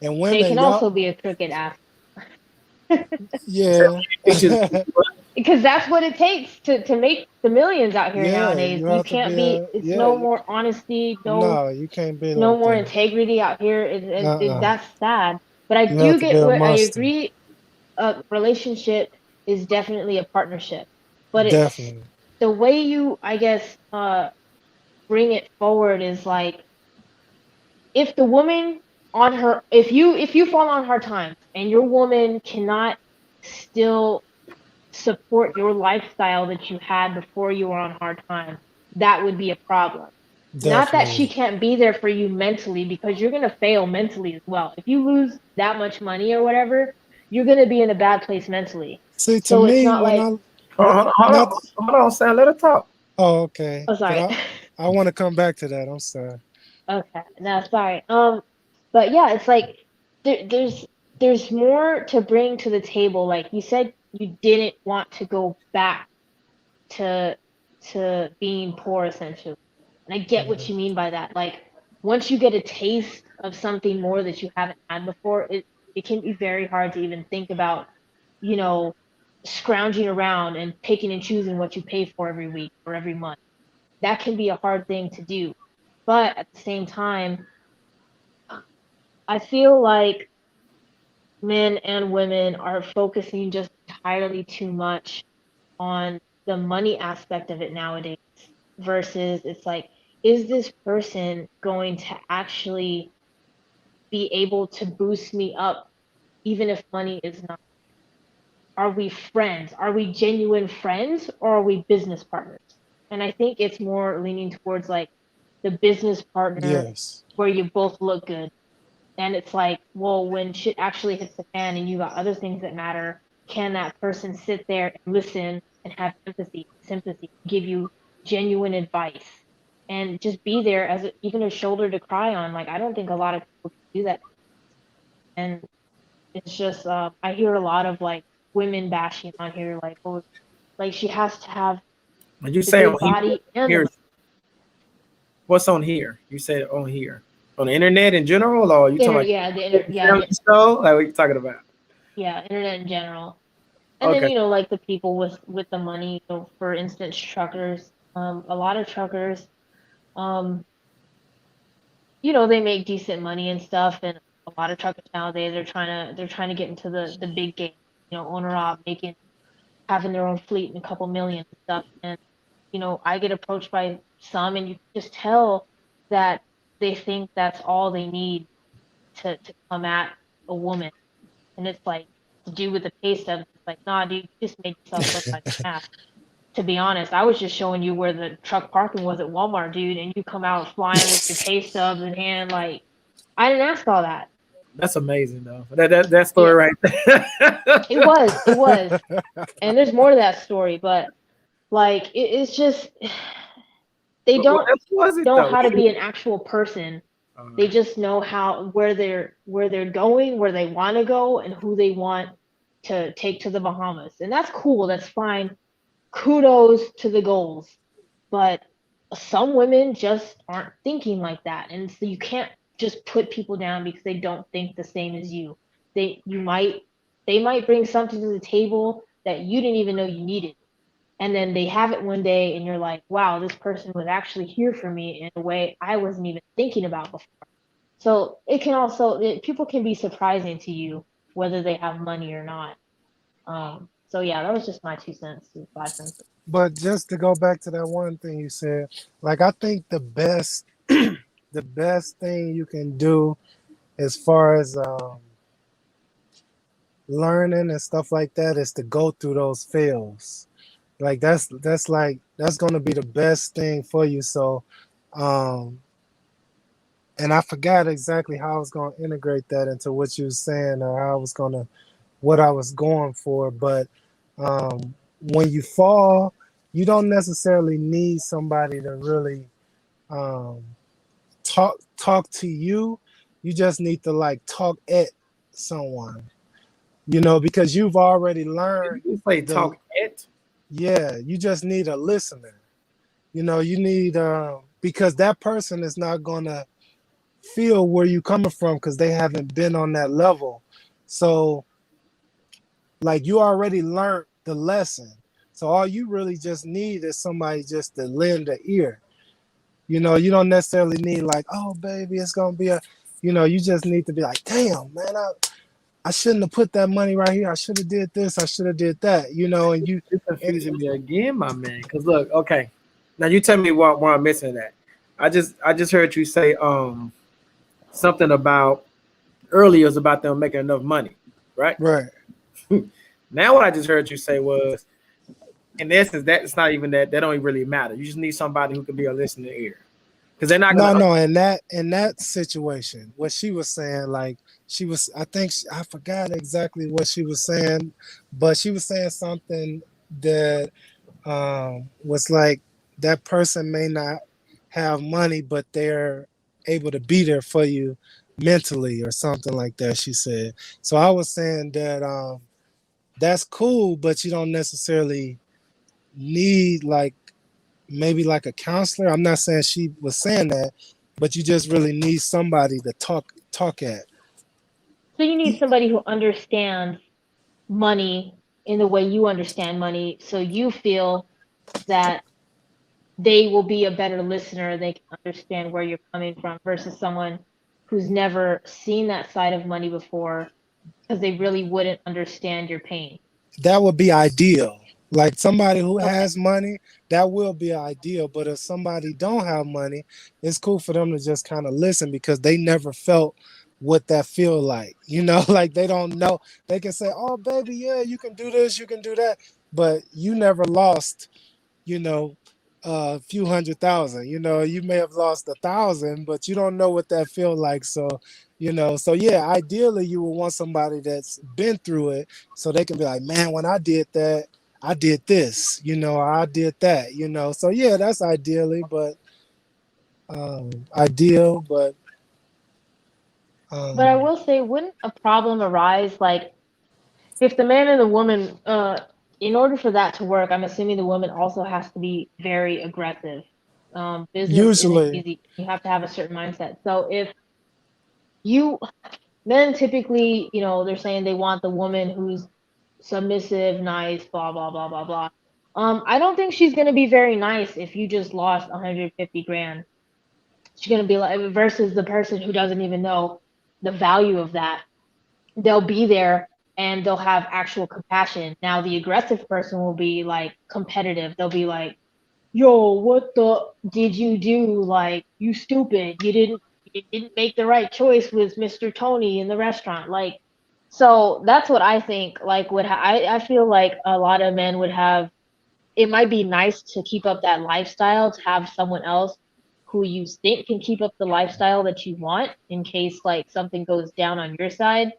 And They women, can y'all, also be a crooked ass yeah, Peaches, because that's what it takes to make the millions out here yeah, nowadays. you You have to can't be be. a It's yeah. no more honesty. No, you can't be No like more that. integrity out here, and Uh-uh. that's sad. But I You have do to be get a what I monster. agree. A relationship is definitely a partnership, but it's Definitely. the way you, I guess, bring it forward is like if the woman on her, if you fall on hard times and your woman cannot still support your lifestyle that you had before you were on hard times, that would be a problem. Not that she Definitely. can't be there for you mentally, because you're going to fail mentally as well. If you lose that much money or whatever, you're going to be in a bad place mentally. See, to So it's me, not when like, I when I hold on, Sam. Let her talk. oh, okay. oh, But sorry. I want to come back to that. I'm sorry. Okay, no, sorry. But yeah, it's like there's more to bring to the table. Like you said, you didn't want to go back to being poor essentially. And I get what Mhm. you mean by that. Like once you get a taste of something more that you haven't had before, it can be very hard to even think about, you know, scrounging around and picking and choosing what you pay for every week or every month. That can be a hard thing to do. But at the same time, I feel like men and women are focusing just entirely too much on the money aspect of it nowadays versus it's like, is this person going to actually be able to boost me up even if money is not? Are we friends? Are we genuine friends or are we business partners? And I think it's more leaning towards like the business partner Yes. where you both look good. And it's like, well, when shit actually hits the fan and you got other things that matter, can that person sit there and listen and have empathy, sympathy, give you genuine advice, and just be there as even a shoulder to cry on? Like, I don't think a lot of people can do that. And it's just, I hear a lot of like women bashing on here, like, oh, like she has to have When you the say good on here, body and the here, what's on here? You said on here. On the internet in general, or you talking about yeah, reality show? Like, what you talking about? yeah, internet in general. And then, Okay. you know, like the people with the money, you know, for instance, truckers, a lot of truckers, um, you know, they make decent money and stuff, and a lot of truckers nowadays they're trying to get into the big game, you know, owner op, having their own fleet and a couple million and stuff. And you know, I get approached by some, and you can just tell that they think that's all they need to come at a woman. And it's like, to do with the pay stubs, it's like, nah, dude, you just made yourself look like an ass. To be honest, I was just showing you where the truck parking was at Walmart, dude, and you come out flying with your pay stubs in hand. Like, I didn't ask all that. That's amazing, though. That story Yeah, right there. it was, and there's more to that story, but like, it's just they What don't else was it know though? how to be an actual person. They just know how where they're going, where they want to go, and who they want to take to the Bahamas. And that's cool. That's fine. Kudos to the goals. But some women just aren't thinking like that. And so you can't just put people down because they don't think the same as you. They might bring something to the table that you didn't even know you needed. And then they have it one day and you're like, wow, this person was actually here for me in a way I wasn't even thinking about before. So people can be surprising to you whether they have money or not. So yeah, that was just my 2 cents, 5 cents. But just to go back to that one thing you said, like I think the best the best thing you can do as far as learning and stuff like that is to go through those fails. Like that's gonna be the best thing for you. So um and I forgot exactly how I was gonna integrate that into what you were saying or how I was gonna what I was going for, but when you fall, you don't necessarily need somebody to really um, talk to you. You just need to like talk at someone, because you've already learned You say the talk it. yeah. You just need a listener. You need because that person is not gonna feel where you coming from because they haven't been on that level. So like you already learned the lesson. So all you really just need is somebody just to lend an ear. You don't necessarily need like, oh baby, it's gonna be you just need to be like, damn, man, I shouldn't have put that money right here. I should have did this, I should have did that, and You're confusing me again, my man. Because look, okay. Now you tell me why I'm missing that. I just heard you say something about earlier is about them making enough money, right? right. Now what I just heard you say was, in essence, that it's not even that don't even really matter. You just need somebody who can be a listening ear, because they're not gonna. No, in that situation, what she was saying, like I forgot exactly what she was saying, but she was saying something that was like that person may not have money, but they're able to be there for you mentally or something like that. She said. So I was saying that that's cool, but you don't necessarily need like maybe like a counselor. I'm not saying she was saying that, but you just really need somebody to talk at. So you need somebody who understands money in the way you understand money, so you feel that they will be a better listener. They can understand where you're coming from versus someone who's never seen that side of money before because they really wouldn't understand your pain. That would be ideal. Like somebody who has money, that will be ideal. But if somebody don't have money, it's cool for them to just kind of listen because they never felt what that feel like. You know, like they don't know. They can say, "Oh, baby, yeah, you can do this, you can do that," but you never lost, you know, a few 100,000. You know, you may have lost 1,000, but you don't know what that feel like. So, you know, so yeah, ideally you would want somebody that's been through it so they can be like, man, when I did that, I did this, you know, I did that, you know. So yeah, that's ideally, but ideal, but But I um will say, wouldn't a problem arise like if the man and the woman, in order for that to work, I'm assuming the woman also has to be very aggressive. Business isn't usually, easy. You have to have a certain mindset. So if you men typically, they're saying they want the woman who's submissive, nice, blah blah blah blah blah. I don't think she's gonna be very nice if you just lost 150 grand. She's gonna be like versus the person who doesn't even know the value of that. They'll be there and they'll have actual compassion. Now the aggressive person will be like competitive. They'll be like, "Yo, what the did you do? Like, you stupid. You didn't make the right choice with Mr. Tony in the restaurant." Like, so that's what I think. Like, I feel like a lot of men would have. It might be nice to keep up that lifestyle to have someone else who you think can keep up the lifestyle that you want in case like something goes down on your side,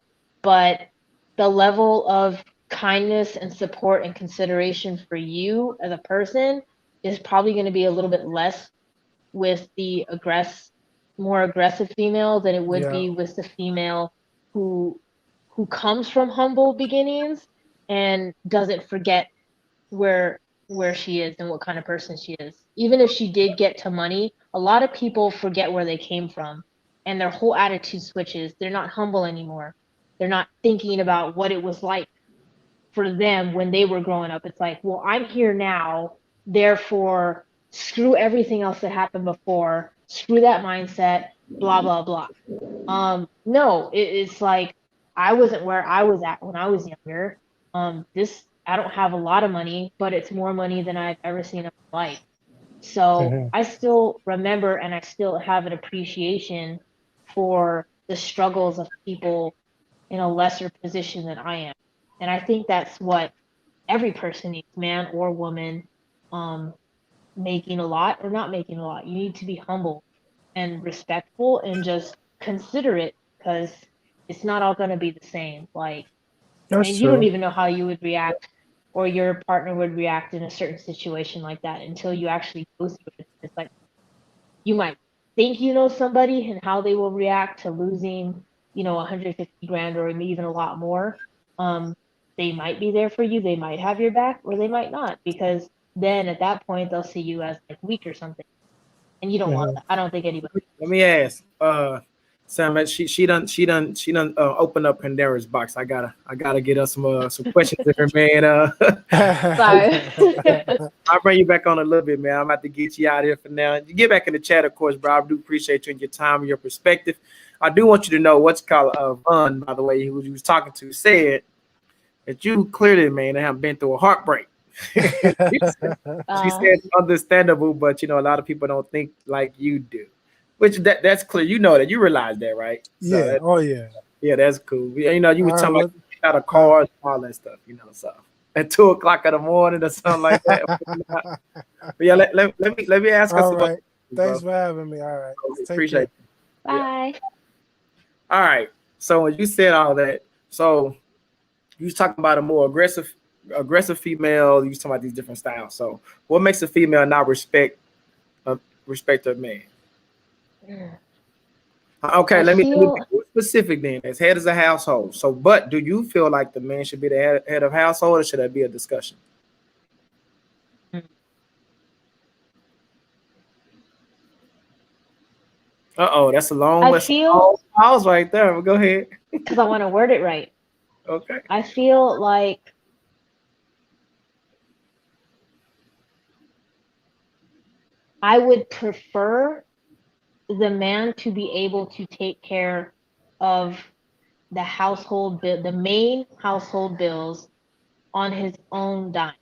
but the level of kindness and support and consideration for you as a person is probably going to be a little bit less with the more aggressive female than it would yeah. be with the female who comes from humble beginnings and doesn't forget where where she is and what kind of person she is. Even if she did get to money, a lot of people forget where they came from and their whole attitude switches. They're not humble anymore. They're not thinking about what it was like for them when they were growing up. It's like, well, I'm here now, therefore screw everything else that happened before, screw that mindset, blah blah blah. No, it's like I wasn't where I was at when I was younger. This I don't have a lot of money, but it's more money than I've ever seen in my life. So Mhm. I still remember and I still have an appreciation for the struggles of people in a lesser position than I am. And I think that's what every person needs, man or woman, um, making a lot or not making a lot. You need to be humble and respectful and just considerate because it's not all going to be the same. Like, That's and you don't true. even know how you would react or your partner would react in a certain situation like that until you actually go through it. It's like you might think you know somebody and how they will react to losing, 150 grand or even a lot more. Um, they might be there for you, they might have your back, or they might not, because then at that point they'll see you as like weak or something. And you don't want Mhm. that. I don't think anybody. Let me ask, Sam, she done opened up Pandora's box. I gotta get us some questions there, man. Sorry. I'll bring you back on a little bit, man. I'm about to get you out here for now. You get back in the chat, of course, bro. I do appreciate you and your time and your perspective. I do want you to know what's called Vaughn, by the way, who you was talking to, said that you clearly, man, have been through a heartbreak. She uh, said understandable, but a lot of people don't think like you do. Which that's clear. You know that. You realize that, right? So Yeah. Oh yeah. yeah, that's cool. You were All right. talking about Well, out of uh, cars, all that stuff, so at 2 o'clock in the morning or something like that. But yeah, let me ask us all about right. this, Thanks bro. for having me. All right. Take Appreciate care. it. Yeah. bye. All right. So when you said all that, so you was talking about a more aggressive female. You was talking about these different styles. So what makes a female not respect a man? Okay, I let me be feel more specific then. As head of a household. So, but do you feel like the man should be the head of household, or should that be a discussion? That's a long I that's a feel long pause right there. But go ahead. because I want to word it right. Okay. I feel like I would prefer the man to be able to take care of the household bill, the main household bills on his own dime.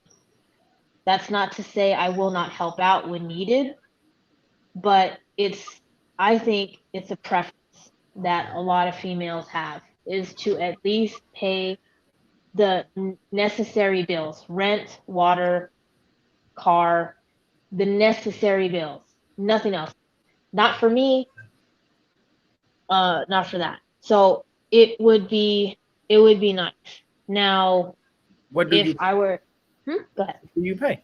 That's not to say I will not help out when needed, but I think it's a preference that a lot of females have, is to at least pay the necessary bills, rent, water, car, the necessary bills, nothing else. Not for me, not for that. So it would be nice. Now, What do if you I were, go ahead. pay?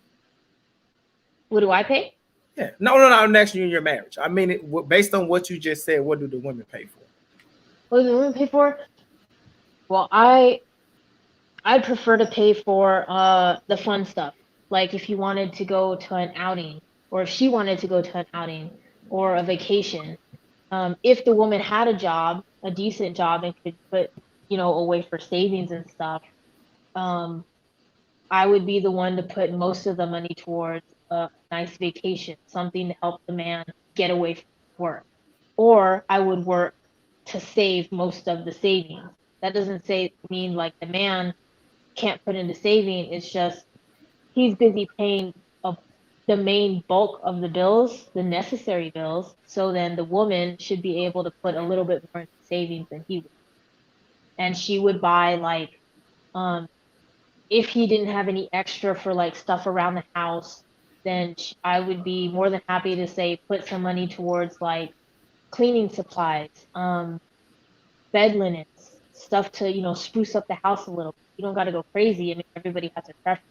What do I pay? Yeah. No. I'm asking you in your marriage. I mean, based on what you just said, what do the women pay for? What do the women pay for? Well, I'd prefer to pay for the fun stuff. Like if you wanted to go to an outing, or if she wanted to go to an outing or a vacation. If the woman had a job, a decent job, and could put, away for savings and stuff, I would be the one to put most of the money towards a nice vacation, something to help the man get away from work. Or I would work to save most of the savings. That doesn't mean like the man can't put into saving. It's just he's busy paying the main bulk of the bills, the necessary bills. So then the woman should be able to put a little bit more into savings than he would. And she would buy like, if he didn't have any extra for like stuff around the house, then I would be more than happy to say put some money towards like cleaning supplies, bed linens, stuff to spruce up the house a little. You don't got to go crazy. I mean, everybody has a preference,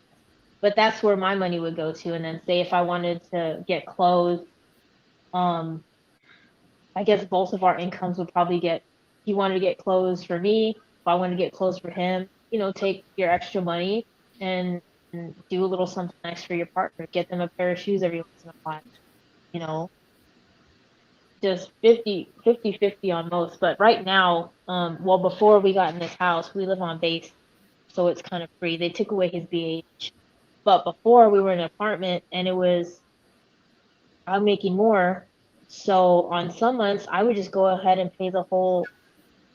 but that's where my money would go to. And then say if I wanted to get clothes, I guess both of our incomes would probably get. He wanted to get clothes for me. If I wanted to get clothes for him, take your extra money and do a little something nice for your partner. Get them a pair of shoes every once in a while. Just 50-50 on most. But right now, well, before we got in this house, we live on base, so it's kind of free. They took away his BH. But before, we were in an apartment, and I'm making more. So on some months, I would just go ahead and pay the whole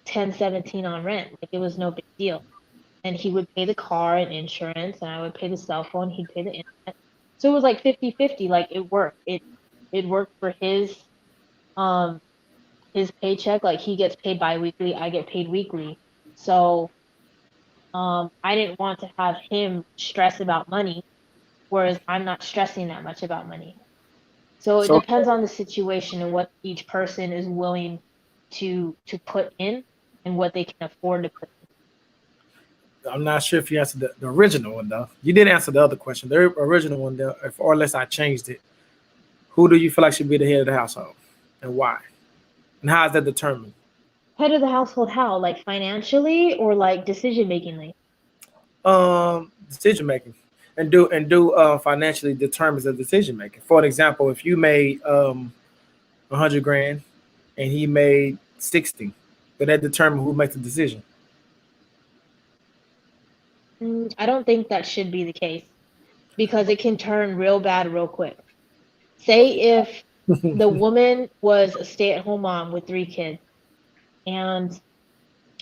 10-17 on rent. Like it was no big deal. And he would pay the car and insurance, and I would pay the cell phone. He'd pay the internet. So it was like 50-50. Like it worked. It worked for his paycheck. Like he gets paid bi-weekly, I get paid weekly. So I didn't want to have him stress about money, whereas I'm not stressing that much about money. So it depends on the situation and what each person is willing to put in and what they can afford to put in. I'm not sure if you answered the original one though. You didn't answer the other question. The original one, though, or unless I changed it. Who do you feel like should be the head of the household, and why? And how is that determined? Head of the household, how? Like financially or like decision makingly? Decision making, and do financially determines the decision making. For an example, if you made $100,000 and he made 60, but that determines who makes the decision. I don't think that should be the case because it can turn real bad real quick. Say if the woman was a stay-at-home mom with 3 kids and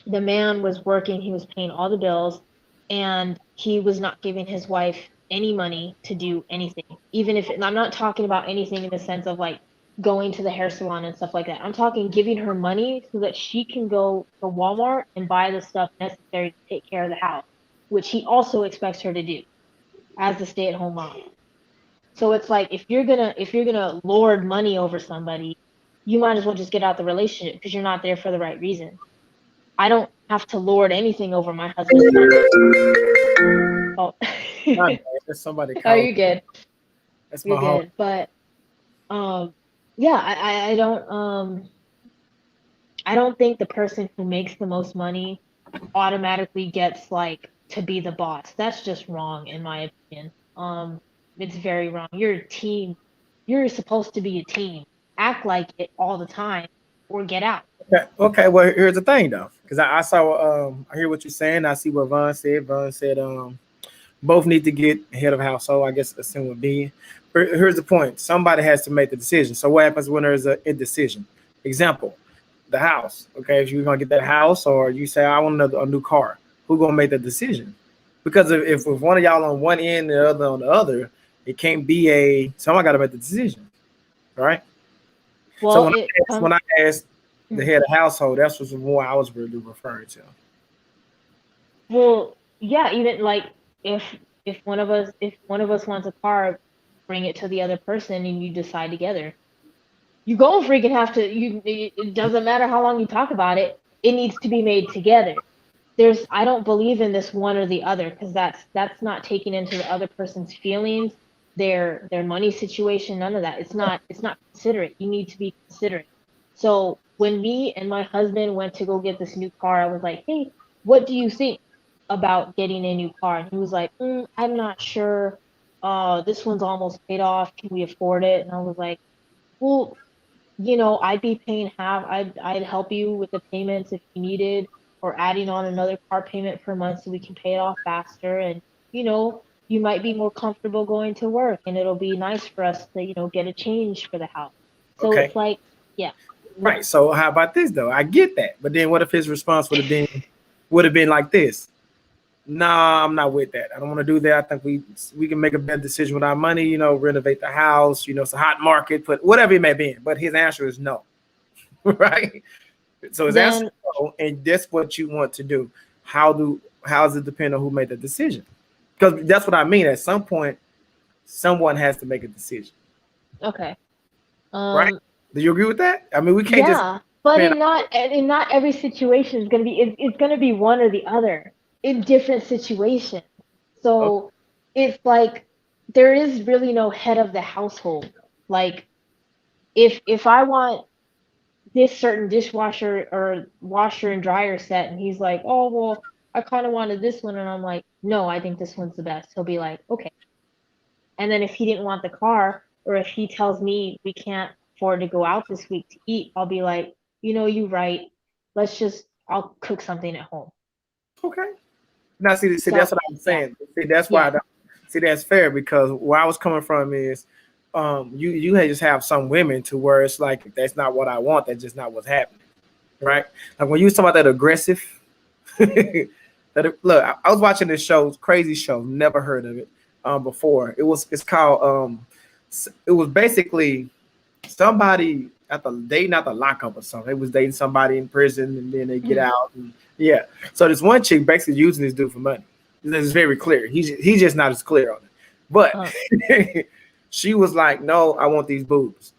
the man was working, he was paying all the bills, and he was not giving his wife any money to do anything. Even if, and I'm not talking about anything in the sense of like going to the hair salon and stuff like that. I'm talking giving her money so that she can go to Walmart and buy the stuff necessary to take care of the house, which he also expects her to do as the stay-at-home mom. So it's like if you're gonna lord money over somebody, you might as well just get out the relationship because you're not there for the right reason. I don't have to lord anything over my husband. Oh, That's somebody. Oh, you're good. That's You're my home. good. But yeah, I don't think the person who makes the most money automatically gets like to be the boss. That's just wrong in my opinion. It's very wrong. You're a team. You're supposed to be a team. Act like it all the time or get out. Okay. Well, here's the thing though, because I saw I hear what you're saying. I see what Vaughn said. Vaughn said both need to get head of household. I guess the same would be. Here's the point. Somebody has to make the decision. So what happens when there's a indecision? Example, the house. Okay, if you're gonna get that house, or you say I want a new car, who's gonna make the decision? Because if one of y'all on one end and the other on the other, It can't be someone got to make the decision, right? Well, So when I asked the head of household, that's what more I was really referring to. well, yeah, even like if one of us wants a car, bring it to the other person and you decide together. You don't freaking have to. It doesn't matter how long you talk about it. It needs to be made together. I don't believe in this one or the other because that's not taking into the other person's feelings, their money situation, none of that. It's not considerate. You need to be considerate. So when me and my husband went to go get this new car, I was like, hey, what do you think about getting a new car? And he was like, I'm not sure. This one's almost paid off. Can we afford it? And I was like, well, I'd be paying half. I'd help you with the payments if you needed, or adding on another car payment per month so we can pay it off faster. And you might be more comfortable going to work, and it'll be nice for us to get a change for the house. So Okay. it's like, yeah. Right. So how about this though? I get that, but then what if his response would have been like this? Nah, I'm not with that. I don't want to do that. I think we can make a better decision with our money, renovate the house, it's a hot market, but whatever it may be. But his answer is no. Right? So his answer is no, and that's what you want to do. How does it depend on who made the decision? Because that's what I mean. At some point, someone has to make a decision. Okay. Right? Do you agree with that? I mean, we can't just. But in not every situation is gonna be it's gonna be one or the other in different situations. So it's like there is really no head of the household. Like if I want this certain dishwasher or washer and dryer set, and he's like, oh well, I kind of wanted this one, and I'm like, no, I think this one's the best. He'll be like, okay. And then if he didn't want the car, or if he tells me we can't afford to go out this week to eat, I'll be like, you're right. I'll cook something at home. Okay. Now, see, that's what I'm saying. See, that's why. That's fair, because where I was coming from is, you just have some women to where it's like, if that's not what I want, that's just not what's happening, right? Like when you was talking about that aggressive. Look, I was watching this show, crazy show, never heard of it before. It's called it was basically somebody dating at the lockup or something. It was dating somebody in prison, and then they get out. And, yeah. So this one chick basically using this dude for money. It's very clear. He's just not as clear on it. But she was like, no, I want these boobs.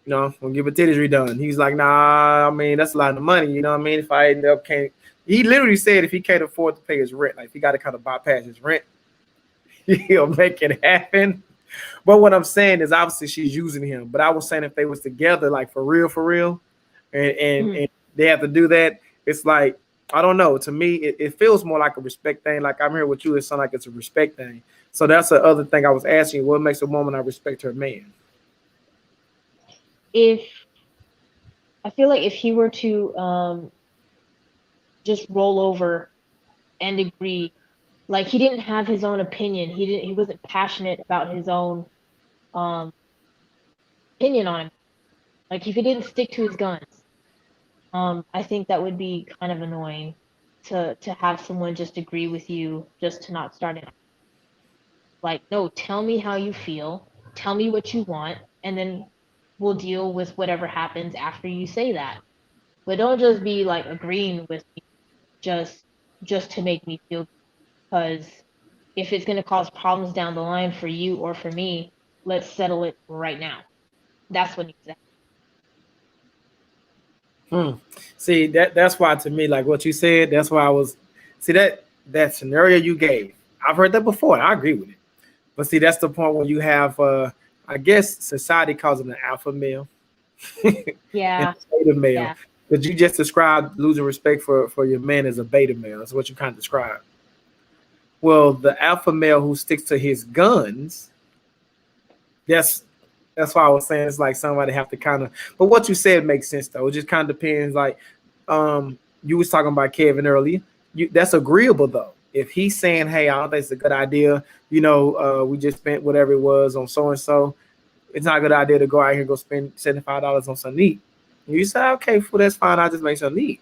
We'll give her titties redone. He's like, nah, I mean, that's a lot of money. You know what I mean? If I end up can't. He literally said if he can't afford to pay his rent, like if he got to kind of bypass his rent, he'll make it happen. But what I'm saying is obviously she's using him. But I was saying if they was together, like for real, and they have to do that, it's like, I don't know. To me, it feels more like a respect thing. Like I'm here with you, it sounds like it's a respect thing. So that's the other thing I was asking you. What makes a woman not respect her man? I feel like if he were to just roll over and agree, like he didn't have his own opinion, he wasn't passionate about his own opinion on him, like if he didn't stick to his guns, I think that would be kind of annoying to have someone just agree with you just to not start it. Like, no, tell me how you feel, tell me what you want, and then we'll deal with whatever happens after you say that. But don't just be like agreeing with me just to make me feel good. Because if it's going to cause problems down the line for you or for me, let's settle it right now. That's what needs to happen. See, that's why, to me, like what you said, that's why I was, see, that scenario you gave, I've heard that before, and I agree with it. But see, that's the point where you have, I guess society calls it an alpha male. Yeah. Beta male. Yeah. But you just described losing respect for your man as a beta male. That's what you kind of described. Well, the alpha male who sticks to his guns, that's why I was saying it's like somebody have to kind of, but what you said makes sense though. It just kind of depends. Like you was talking about Kevin earlier. That's agreeable though. If he's saying, hey, I don't think it's a good idea, we just spent whatever it was on so and so, it's not a good idea to go out here and go spend $75 on something to eat. You say, okay, fool, that's fine. I'll just make something to eat.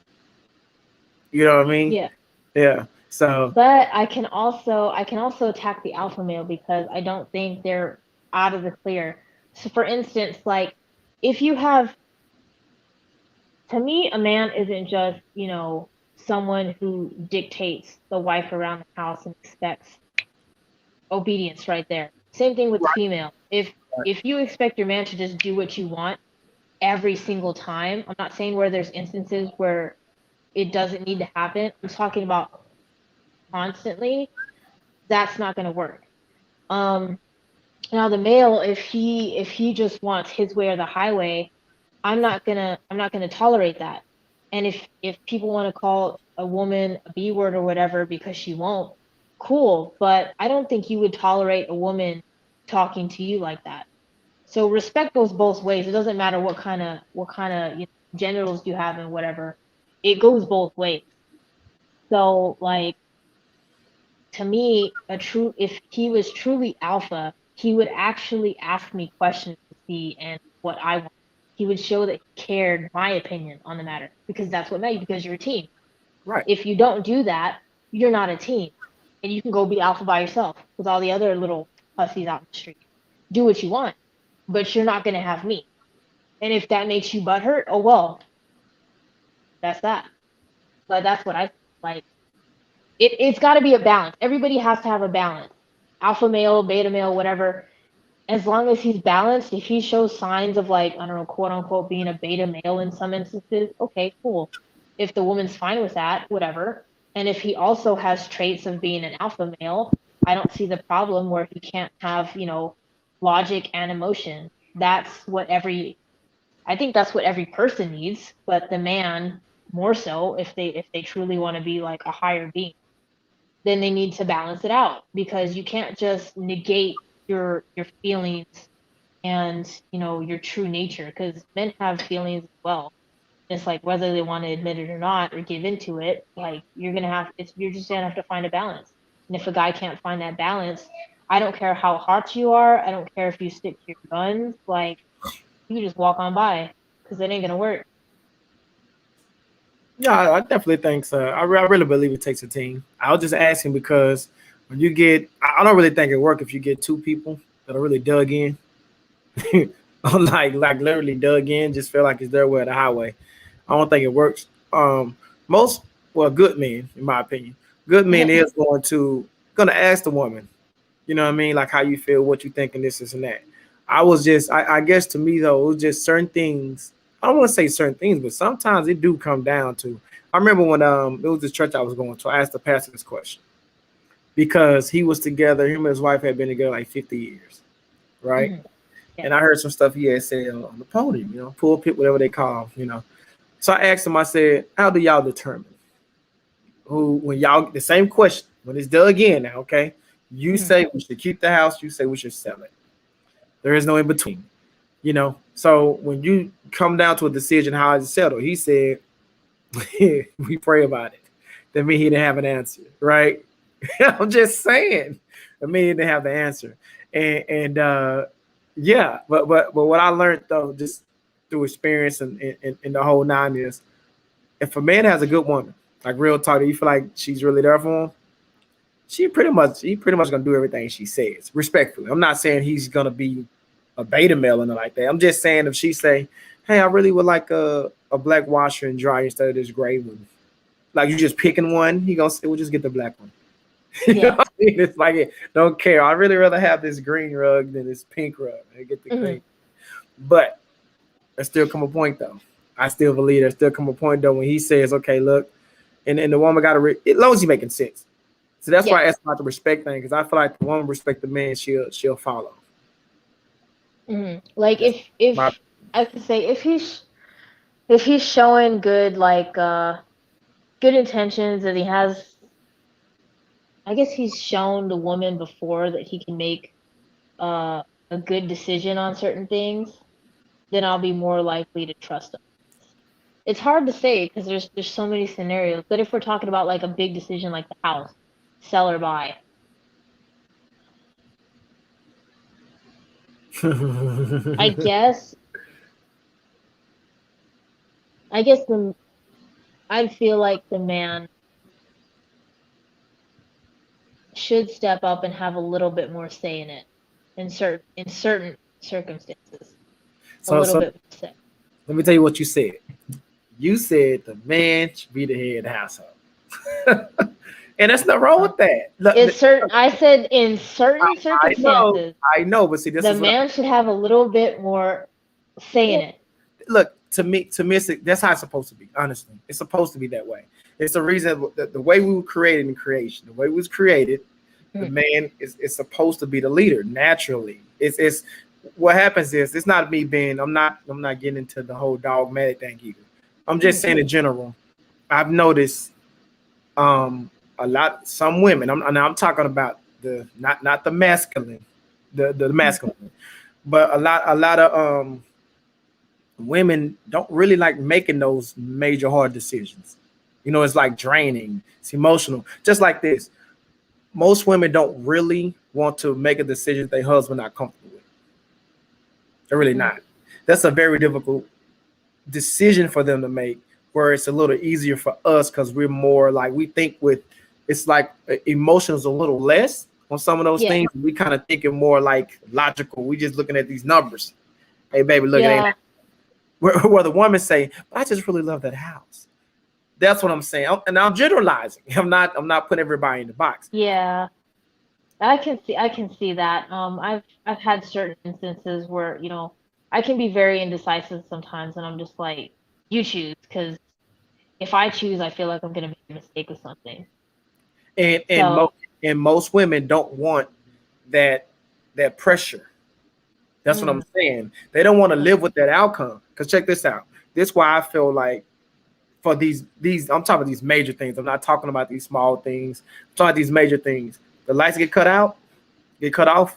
You know what I mean? Yeah. Yeah. So, but I can also attack the alpha male because I don't think they're out of the clear. So for instance, like if you have, to me, a man isn't just, someone who dictates the wife around the house and expects obedience right there. Same thing with the female. If you expect your man to just do what you want every single time, I'm not saying where there's instances where it doesn't need to happen. I'm talking about constantly. That's not going to work. Now the male, if he just wants his way or the highway, I'm not gonna tolerate that. And if people want to call a woman a B word or whatever because she won't, cool. But I don't think you would tolerate a woman talking to you like that. So respect goes both ways. It doesn't matter what kind of genitals you have and whatever. It goes both ways. So like to me, if he was truly alpha, he would actually ask me questions to see and what I want. He would show that he cared my opinion on the matter because that's what matters because you're a team. Right. If you don't do that, you're not a team. And you can go be alpha by yourself with all the other little pussies out in the street. Do what you want, but you're not gonna have me. And if that makes you butthurt, oh well. That's that. But that's what I like. It's got to be a balance. Everybody has to have a balance. Alpha male, beta male, whatever. As long as he's balanced, if he shows signs of like, I don't know, quote unquote, being a beta male in some instances, okay, cool. If the woman's fine with that, whatever. And if he also has traits of being an alpha male, I don't see the problem where he can't have, logic and emotion. I think that's what every person needs, but the man more so if they truly want to be like a higher being, then they need to balance it out because you can't just negate your feelings and your true nature because men have feelings as well. It's like whether they want to admit it or not or give into it, like you're just gonna have to find a balance. And if a guy can't find that balance, I don't care how hot you are, I don't care if you stick to your guns, like you can just walk on by because it ain't gonna work. Yeah, I definitely think so. I really believe it takes a team. I was just asking because when you get, I don't really think it work if you get two people that are really dug in, like literally dug in, just feel like it's their way or the highway. I don't think it works. Most good men, in my opinion, good men is gonna ask the woman, you know what I mean, like how you feel, what you think, and this and that. I guess to me though, it was just certain things. I don't want to say certain things, but sometimes it do come down to. I remember when it was this church I was going to. I asked the pastor this question because he was together. Him and his wife had been together like 50 years, right? Mhm. Yeah. And I heard some stuff he had said on the podium, pulpit, whatever they call, So I asked him. I said, "How do y'all determine when y'all the same question when it's dug in now? Okay, you say we should keep the house. You say we should sell it. There is no in between." So when you come down to a decision, how is it settled? He said, we pray about it. That means he didn't have an answer, right? I'm just saying. That means he didn't have the answer. And yeah, but what I learned though, just through experience and the whole nine is, if a man has a good woman, like real talk, you feel like she's really there for him, he pretty much gonna do everything she says, respectfully. I'm not saying he's gonna be a beta male or nothing like that. I'm just saying if she say, "Hey, I really would like a black washer and dryer instead of this gray one," like you just picking one, he gonna say, "We'll just get the black one." You know what I mean? It's like, don't care. I really rather have this green rug than this pink rug. I get the green. But there still come a point though. I still believe there still come a point though when he says, "Okay, look," and the woman got to as long as he making sense. So that's why I asked about the respect thing because I feel like the woman respect the man, she'll follow. Like if I could say if he's showing good good intentions and he has, I guess he's shown the woman before that he can make a good decision on certain things, then I'll be more likely to trust him. It's hard to say because there's so many scenarios. But if we're talking about like a big decision like the house, sell or buy. I guess I'd feel like the man should step up and have a little bit more say in it in certain circumstances. A So, little so bit upset. let me tell you what you said. You said the man should be the head of the household. And there's nothing wrong with that. Look, It's certain. I said in certain I circumstances, know, but see, this the is what man should have a little bit more say in it. look to me. That's how it's supposed to be. Honestly, it's supposed to be that way. It's the reason that the way we were created in creation, the way we was created, the man is supposed to be the leader naturally. It's what happens is it's not me being. I'm not getting into the whole dogmatic thing either. I'm just saying in general. I've noticed some women. I'm talking about the not the masculine, the masculine, but a lot of women don't really like making those major hard decisions. You know, it's like draining. It's emotional. Just like this, most women don't really want to make a decision their husband not comfortable with. They're really not. That's a very difficult decision for them to make. Where it's a little easier for us because we're more like we think with. It's like emotions a little less on some of those things. We kind of thinking more like logical. We just looking at these numbers. Hey, baby, look at that. Where the woman say, I just really love that house. That's what I'm saying. And I'm generalizing. I'm not putting everybody in the box. Yeah, I can see that. I've had certain instances where, you know, I can be very indecisive sometimes, and I'm just like, you choose, because if I choose, I feel like I'm gonna make a mistake with something. And most women don't want that pressure. That's what I'm saying. They don't want to live with that outcome. Because check this out. This is why I feel like for these I'm talking about these major things. I'm not talking about these small things. I'm talking about these major things. The lights get cut off.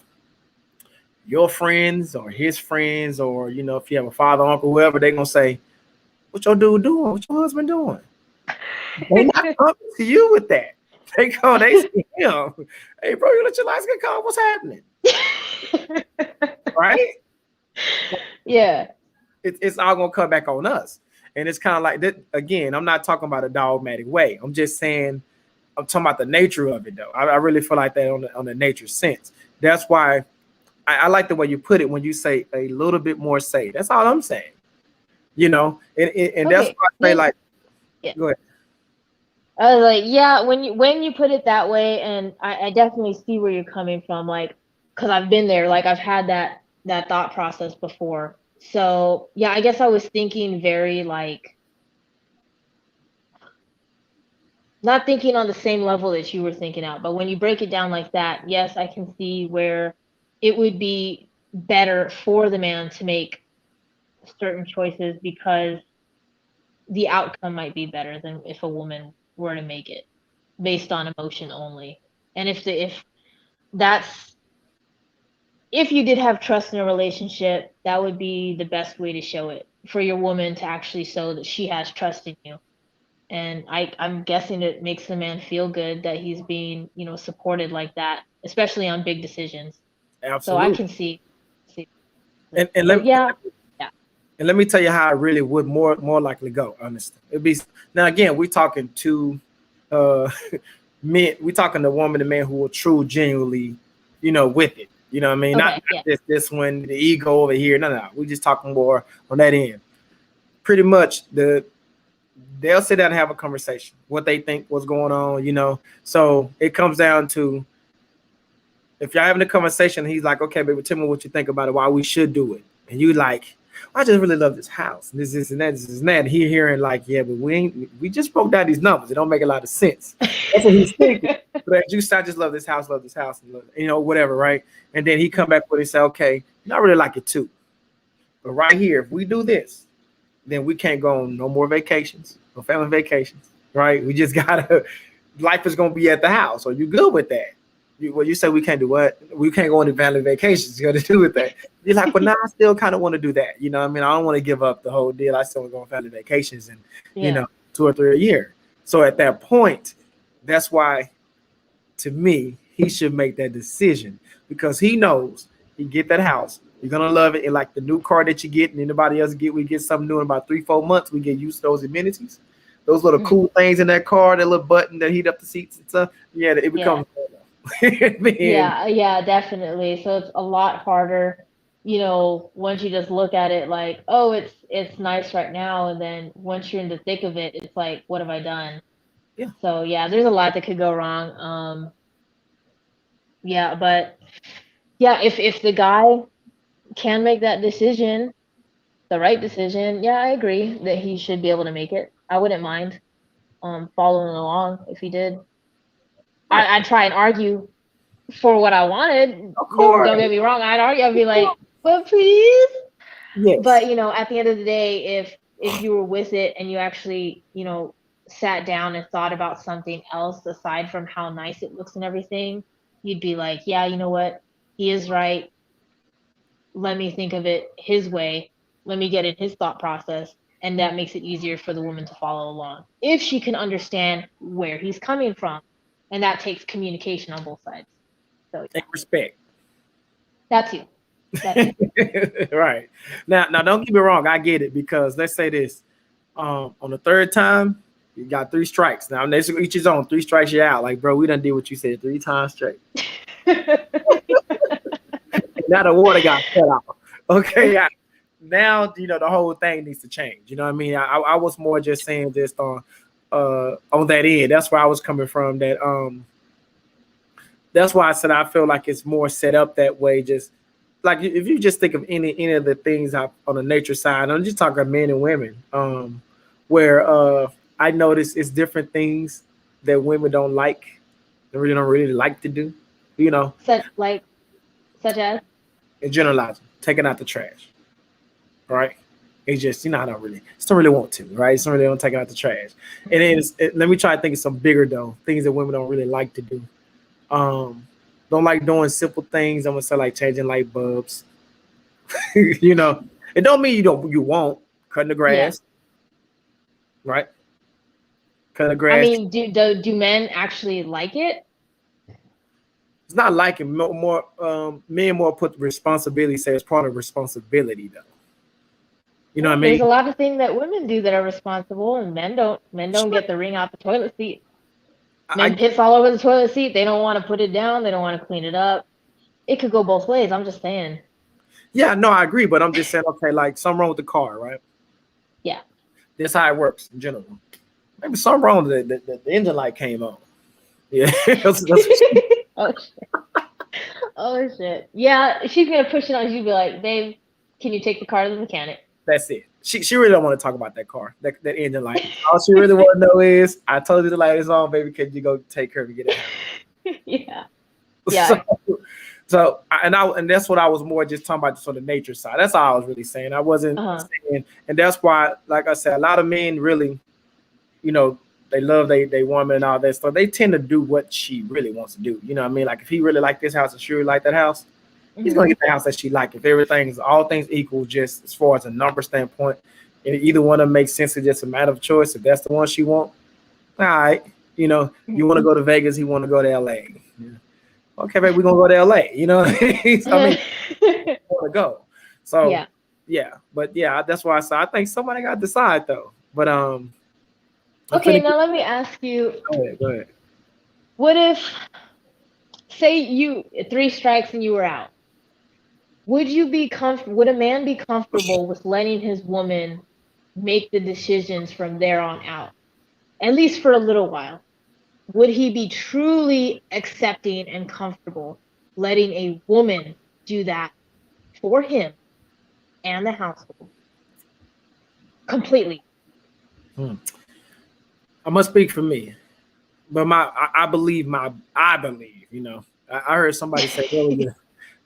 Your friends or his friends, or you know, if you have a father, uncle, whoever, they're gonna say, what your dude doing? What your husband doing? They're not coming to you with that. They see him. Hey, bro, you let your lights get cut off. What's happening? Right? Yeah. It's all gonna come back on us. And it's kind of like that again. I'm not talking about a dogmatic way. I'm just saying I'm talking about the nature of it, though. I really feel like that on the nature sense. That's why I like the way you put it when you say a little bit more say. That's all I'm saying. You know, and that's why I say like, go ahead. I was like, yeah, when you put it that way, and I definitely see where you're coming from, like, because I've been there, like I've had that thought process before. So yeah, I guess I was thinking very like, not thinking on the same level that you were thinking out, but when you break it down like that, yes, I can see where it would be better for the man to make certain choices because the outcome might be better than if a woman were to make it based on emotion only. And if you did have trust in a relationship, that would be the best way to show it, for your woman to actually show that she has trust in you. And I'm guessing it makes the man feel good that he's being, you know, supported like that, especially on big decisions. Absolutely. So I can see. And let me tell you how I really would more likely go. Honestly, it'd be now again. We're talking to men. We're talking the woman and man who are genuinely, you know, with it. You know what I mean? Okay, not this one, the ego over here. No. We're just talking more on that end. Pretty much they'll sit down and have a conversation, what they think, what's going on, you know. So it comes down to if y'all having a conversation, he's like, okay, baby, tell me what you think about it, why we should do it. And you like, I just really love this house. This and that, this and that. And he hearing like, yeah, but we just broke down these numbers. It don't make a lot of sense. That's what he's thinking. But you I just love this house, you know, whatever, right? And then he come back with it and say, okay, I really like it too. But right here, if we do this, then we can't go on no more vacations, no family vacations, right? We just gotta, life is gonna be at the house. Are you good with that? You say we can't do what? We can't go on the family vacations. You got to do with that. You're like, well, now I still kind of want to do that. You know what I mean? I don't want to give up the whole deal. I still want to go on family vacations and, you know, 2 or 3 a year. So at that point, that's why, to me, he should make that decision because he knows he get that house. You're going to love it. And like the new car that you get and anybody else get, we get something new in about 3-4 months. We get used to those amenities, those little cool things in that car, that little button that heat up the seats and stuff. Yeah, it becomes Then- Yeah, definitely. So it's a lot harder, once you just look at it like, oh, it's nice right now, and then once you're in the thick of it, it's like, what have I done? Yeah. So yeah, there's a lot that could go wrong. Yeah, but yeah, if the guy can make that decision, the right decision, yeah, I agree that he should be able to make it. I wouldn't mind following along if he did. Right. I'd try and argue for what I wanted. Of course. Don't get me wrong. I'd argue. I'd be like, but please. Yes. But at the end of the day, if you were with it and you actually, sat down and thought about something else aside from how nice it looks and everything, you'd be like, yeah, you know what? He is right. Let me think of it his way. Let me get in his thought process. And that makes it easier for the woman to follow along if she can understand where he's coming from. And that takes communication on both sides. So And respect. that too. Right. Now don't get me wrong, I get it, because let's say this. On the third time, you got 3 strikes. Now next each his own. 3 strikes, you're out. Like, bro, we done did what you said 3 times straight. Now the water got cut off. Okay. Now the whole thing needs to change. You know what I mean? I was more just saying just on that end. That's where I was coming from. That's why I said I feel like it's more set up that way. Just like if you just think of any of the things on the nature side, I'm just talking men and women, where I notice it's different things that women don't like, they really don't really like to do, Such as? in generalizing, taking out the trash, right? It's just, I don't really want to, right? Some really don't take out the trash. And then let me try to think of some bigger though, things that women don't really like to do. Don't like doing simple things. I'm gonna say like changing light bulbs. It don't mean you won't cutting the grass, right? Cutting the grass. I mean, do men actually like it? It's not like it. More men more put the responsibility. Say it's part of responsibility though. You know what I mean? There's a lot of things that women do that are responsible, and men don't. Men don't get the ring out the toilet seat. Men piss all over the toilet seat. They don't want to put it down. They don't want to clean it up. It could go both ways. I'm just saying. Yeah, no, I agree, but I'm just saying, okay, like something wrong with the car, right? Yeah. That's how it works in general. Maybe something wrong with the engine light came on. Yeah. that's Oh shit. Oh shit. Yeah, she's gonna push it on. She'll be like, "Babe, can you take the car to the mechanic?" That's it. She really don't want to talk about that car, that engine light. All she really want to know is, I told you the light is on, baby. Can you go take her to get it? Yeah. Yeah. And that's what I was more just talking about, just on the nature side. That's all I was really saying. I wasn't saying, and that's why, like I said, a lot of men really, they love they woman and all that stuff. They tend to do what she really wants to do. You know what I mean? Like if he really like this house and she really like that house, he's gonna get the house that she like. If all things equal, just as far as a number standpoint, and either one of them makes sense, it's just a matter of choice. If that's the one she want, all right. You want to go to Vegas, he want to go to LA. Yeah. Okay, babe, we're gonna go to LA. You know what I mean? I want to go. So but that's why I said I think somebody got to decide though. But okay, now let me ask you. Go ahead. What if, say you 3 strikes and you were out? Would a man be comfortable with letting his woman make the decisions from there on out, at least for a little while? Would he be truly accepting and comfortable letting a woman do that for him and the household completely? I must speak for me, but I believe, I heard somebody say earlier,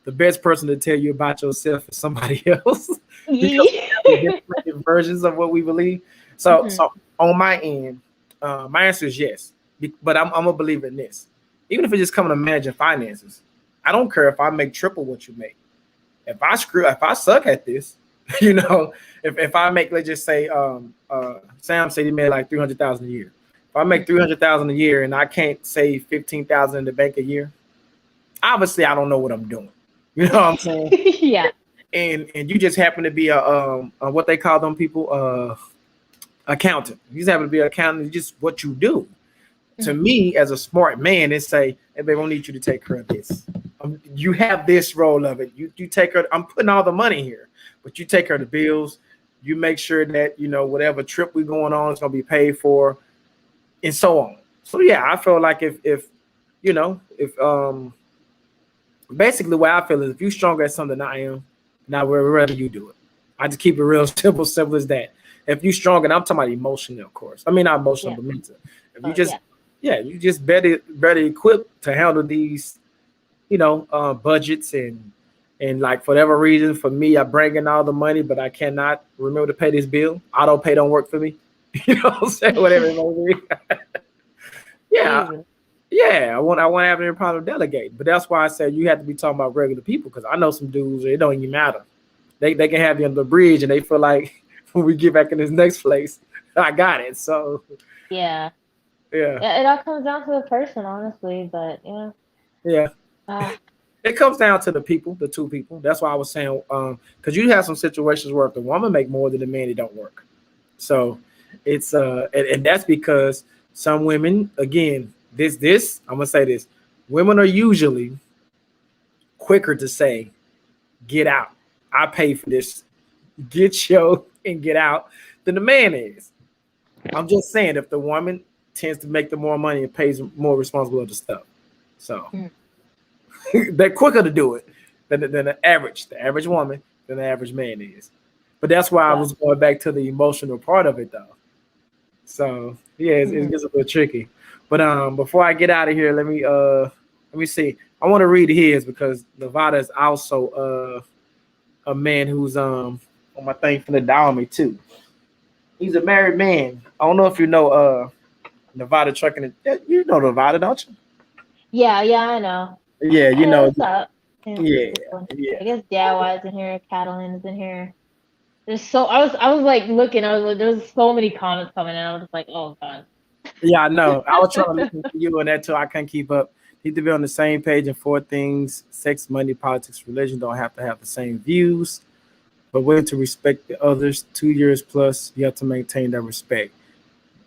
the best person to tell you about yourself is somebody else. Different versions of what we believe. So on my end, my answer is yes. But I'm a believer in this. Even if it's just coming to managing finances, I don't care if I make triple what you make. If I suck at this, if I make, let's just say, Sam said he made like $300,000 a year. If I make $300,000 a year and I can't save $15,000 in the bank a year, obviously I don't know what I'm doing. You know what I'm saying? Yeah. And you just happen to be a what they call them people, accountant. You just happen to be an accountant. It's just what you do. to me, as a smart man, they say, "Hey, babe, I need you to take care of this. You have this role of it. You take her. I'm putting all the money here, but you take care of the bills. You make sure that whatever trip we're going on is gonna be paid for, and so on." So yeah, I feel like if basically what I feel is if you're stronger at something than I am, now wherever you do it. I just keep it real simple as that. If you're stronger, and I'm talking about emotional, of course. I mean not emotional, but mental. If you just you just better equipped to handle these, budgets and like for whatever reason, for me, I bring in all the money, but I cannot remember to pay this bill. Auto pay don't work for me. You know what I'm saying? Whatever it may be. Yeah, I won't have any problem delegating. But that's why I said you have to be talking about regular people, because I know some dudes, it don't even matter. They can have you under the bridge and they feel like when we get back in this next place, I got it. So yeah. Yeah. It all comes down to the person, honestly, but Yeah. It comes down to the two people. That's why I was saying, because you have some situations where if the woman make more than the man, it don't work. So it's and that's because some women, again, I'm gonna say this, women are usually quicker to say, get out. I pay for this. Get yo and get out than the man is. I'm just saying if the woman tends to make the more money and pays more responsible of the stuff. So they're quicker to do it than the average woman than the average man is. But that's why I was going back to the emotional part of it though. So yeah, it gets a little tricky. But before I get out of here, let me see. I want to read his because Nevada is also a man who's on my thing from the dial me too. He's a married man. I don't know if you know Nevada trucking. You know Nevada, don't you? Yeah, I know. Yeah, you know. What's up? Yeah. I guess DIY is in here, Catalan is in here. There's I was like looking, there's so many comments coming in. I was just like, oh god. Yeah, I know. I was trying to listen to you and that too. I couldn't keep up. Need to be on the same page in 4 things: sex, money, politics, religion. Don't have to have the same views, but willing to respect the others. 2 years plus, you have to maintain that respect.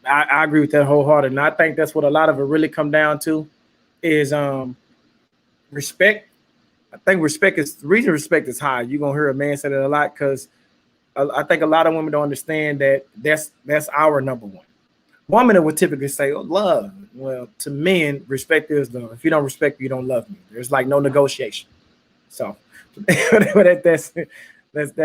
I agree with that wholeheartedly. And I think that's what a lot of it really come down to is respect. I think the reason respect is high. You're gonna hear a man say that a lot because I think a lot of women don't understand that that's our number one. Women would typically say, "Oh, love." Well, to men, respect is love. If you don't respect me, you don't love me. There's like no negotiation. So that's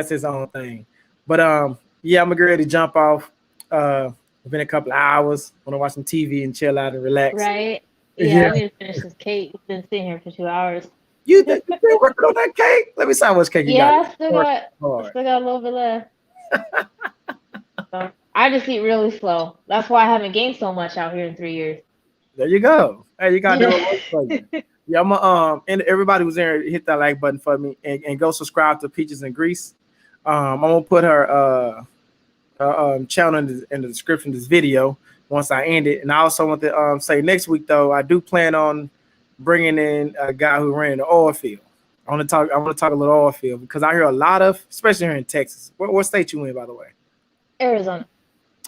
his own thing. But yeah, I'm ready to jump off. It's been a couple of hours. Want to watch some TV and chill out and relax. Right. Yeah, I need to finish this cake. It's been sitting here for 2 hours. You been working on that cake? Let me see how much cake you got. I still got a little bit left. So, I just eat really slow. That's why I haven't gained so much out here in 3 years. There you go. Hey, you got to do it for you. Yeah, I'm and everybody who's there, hit that like button for me and go subscribe to Peaches and Grease. I'm gonna put her channel in the description of this video once I end it. And I also want to say next week though, I do plan on bringing in a guy who ran the oil field. I want to talk a little oil field because I hear a lot of, especially here in Texas. What state you in, by the way? Arizona.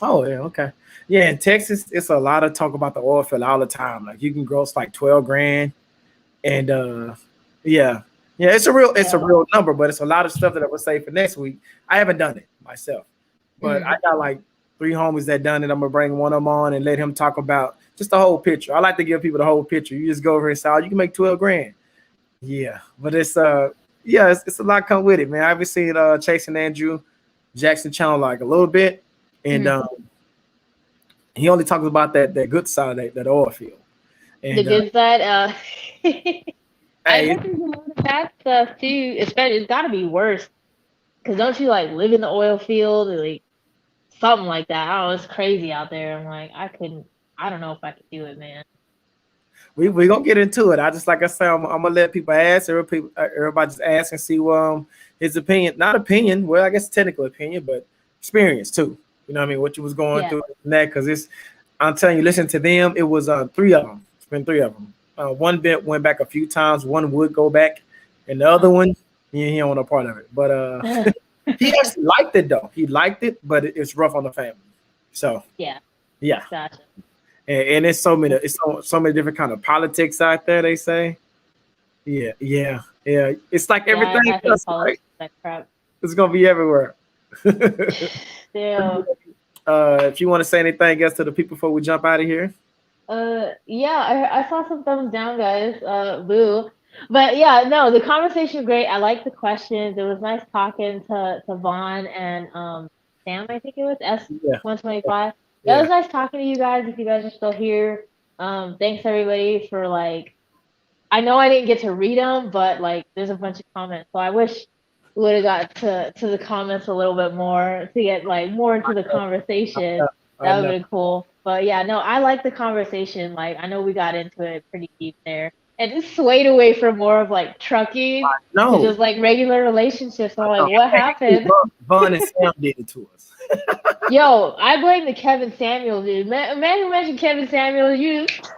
Oh yeah, okay. Yeah, in Texas, it's a lot of talk about the oil field all the time. Like you can gross like 12 grand, and yeah, it's a real number, but it's a lot of stuff that I would say for next week. I haven't done it myself, but I got like 3 homies that done it. I'm gonna bring one of them on and let him talk about just the whole picture. I like to give people the whole picture. You just go over and say, "Oh, you can make 12 grand." Yeah, but it's a lot come with it, man. I've been seeing Chasing Andrew Jackson channel like a little bit, and he only talks about that good side of that oil field. And, the good side, I think there's a lot of bad stuff too. Especially, it's got to be worse. Cause don't you like live in the oil field or like something like that? Oh, it's crazy out there. I'm like, I don't know if I could do it, man. We gonna get into it. I just like I said, I'm gonna let people ask. Everybody just ask and see his opinion. Not opinion, well, I guess technical opinion, but experience too. You know what I mean? What you was going through and that, because I'm telling you, listen to them. It was 3 of them. It's been 3 of them. One bit went back a few times. One would go back, and the other one, he don't want no part of it. But he actually liked it though. He liked it, but it's rough on the family. So yeah. Gotcha. and it's so many different kind of politics out there. They say, yeah. It's like everything I hate else, right? politics, that crap. It's gonna be everywhere. Yeah. If you want to say anything else to the people before we jump out of here. Yeah, I saw some thumbs down, guys. Boo. But yeah, no, the conversation was great. I liked the questions. It was nice talking to Vaughn and Sam, I think it was S125. Yeah, Yeah. it was nice talking to you guys. If you guys are still here, thanks everybody for like. I know I didn't get to read them, but like, there's a bunch of comments, so I wish we would have got to the comments a little bit more to get like more into the conversation. That would have been cool. But yeah, no, I like the conversation. Like, I know we got into it pretty deep there. And it swayed away from more of like trucking to No, just like regular relationships. I'm like, what happened? Vaughn and Sam did it to us. Yo, I blame the Kevin Samuels dude. Man who mentioned Kevin Samuels, you took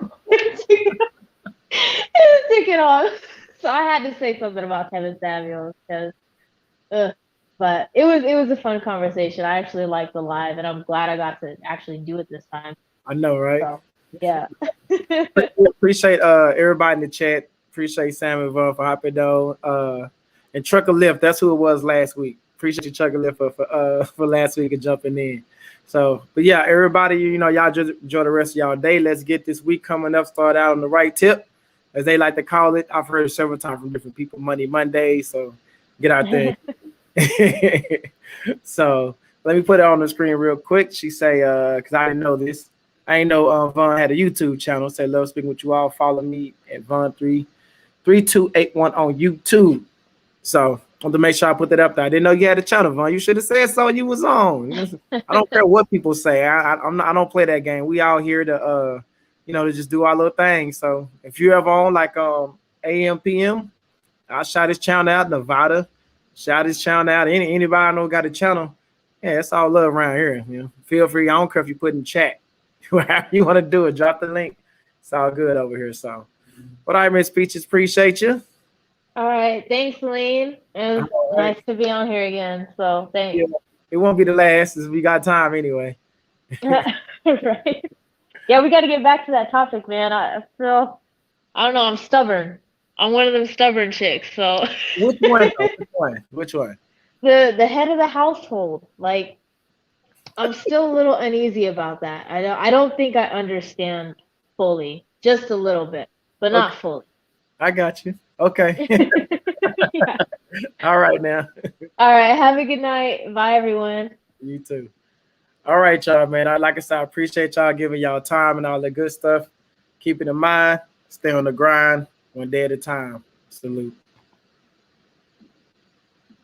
it off. So I had to say something about Kevin Samuels because, but it was a fun conversation. I actually liked the live, and I'm glad I got to actually do it this time. I know, right? So, yeah. Appreciate everybody in the chat. Appreciate Sam and Vaughn for hopping on. And Trucker Lift, that's who it was last week. Appreciate you, Trucker Lift, for last week and jumping in. So, but yeah, everybody, y'all just enjoy the rest of y'all day. Let's get this week coming up, start out on the right tip, as they like to call it. I've heard it several times from different people, Money Monday. So get out there. So let me put it on the screen real quick. She say, because I didn't know this. I ain't know Vaughn had a YouTube channel. Say, love speaking with you all. Follow me at Vaughn3281 on YouTube. So I want to make sure I put that up there. I didn't know you had a channel, Vaughn. You should have said so. You was on. I don't care what people say. I don't play that game. We out here to to just do our little thing. So if you ever on like AM PM, I'll shout his channel out. Nevada, shout his channel out. Anybody I know got a channel. Yeah, it's all love around here. Feel free. I don't care if you put in chat. However you want to do it, drop the link. It's all good over here. So, all right, Miss Peaches, appreciate you. All right, thanks, Lane. It was nice to be on here again. So thanks. Yeah, it won't be the last, as we got time anyway. Right. Yeah, we got to get back to that topic, man. I don't know. I'm stubborn. I'm one of them stubborn chicks. So. Which one? Which one? The head of the household. Like, I'm still a little uneasy about that. I don't think I understand fully. Just a little bit, but not fully. I got you. Okay. Yeah. All right now. All right. Have a good night. Bye, everyone. You too. All right, y'all, man. Like I said, I appreciate y'all giving y'all time and all the good stuff. Keep it in mind. Stay on the grind, one day at a time. Salute.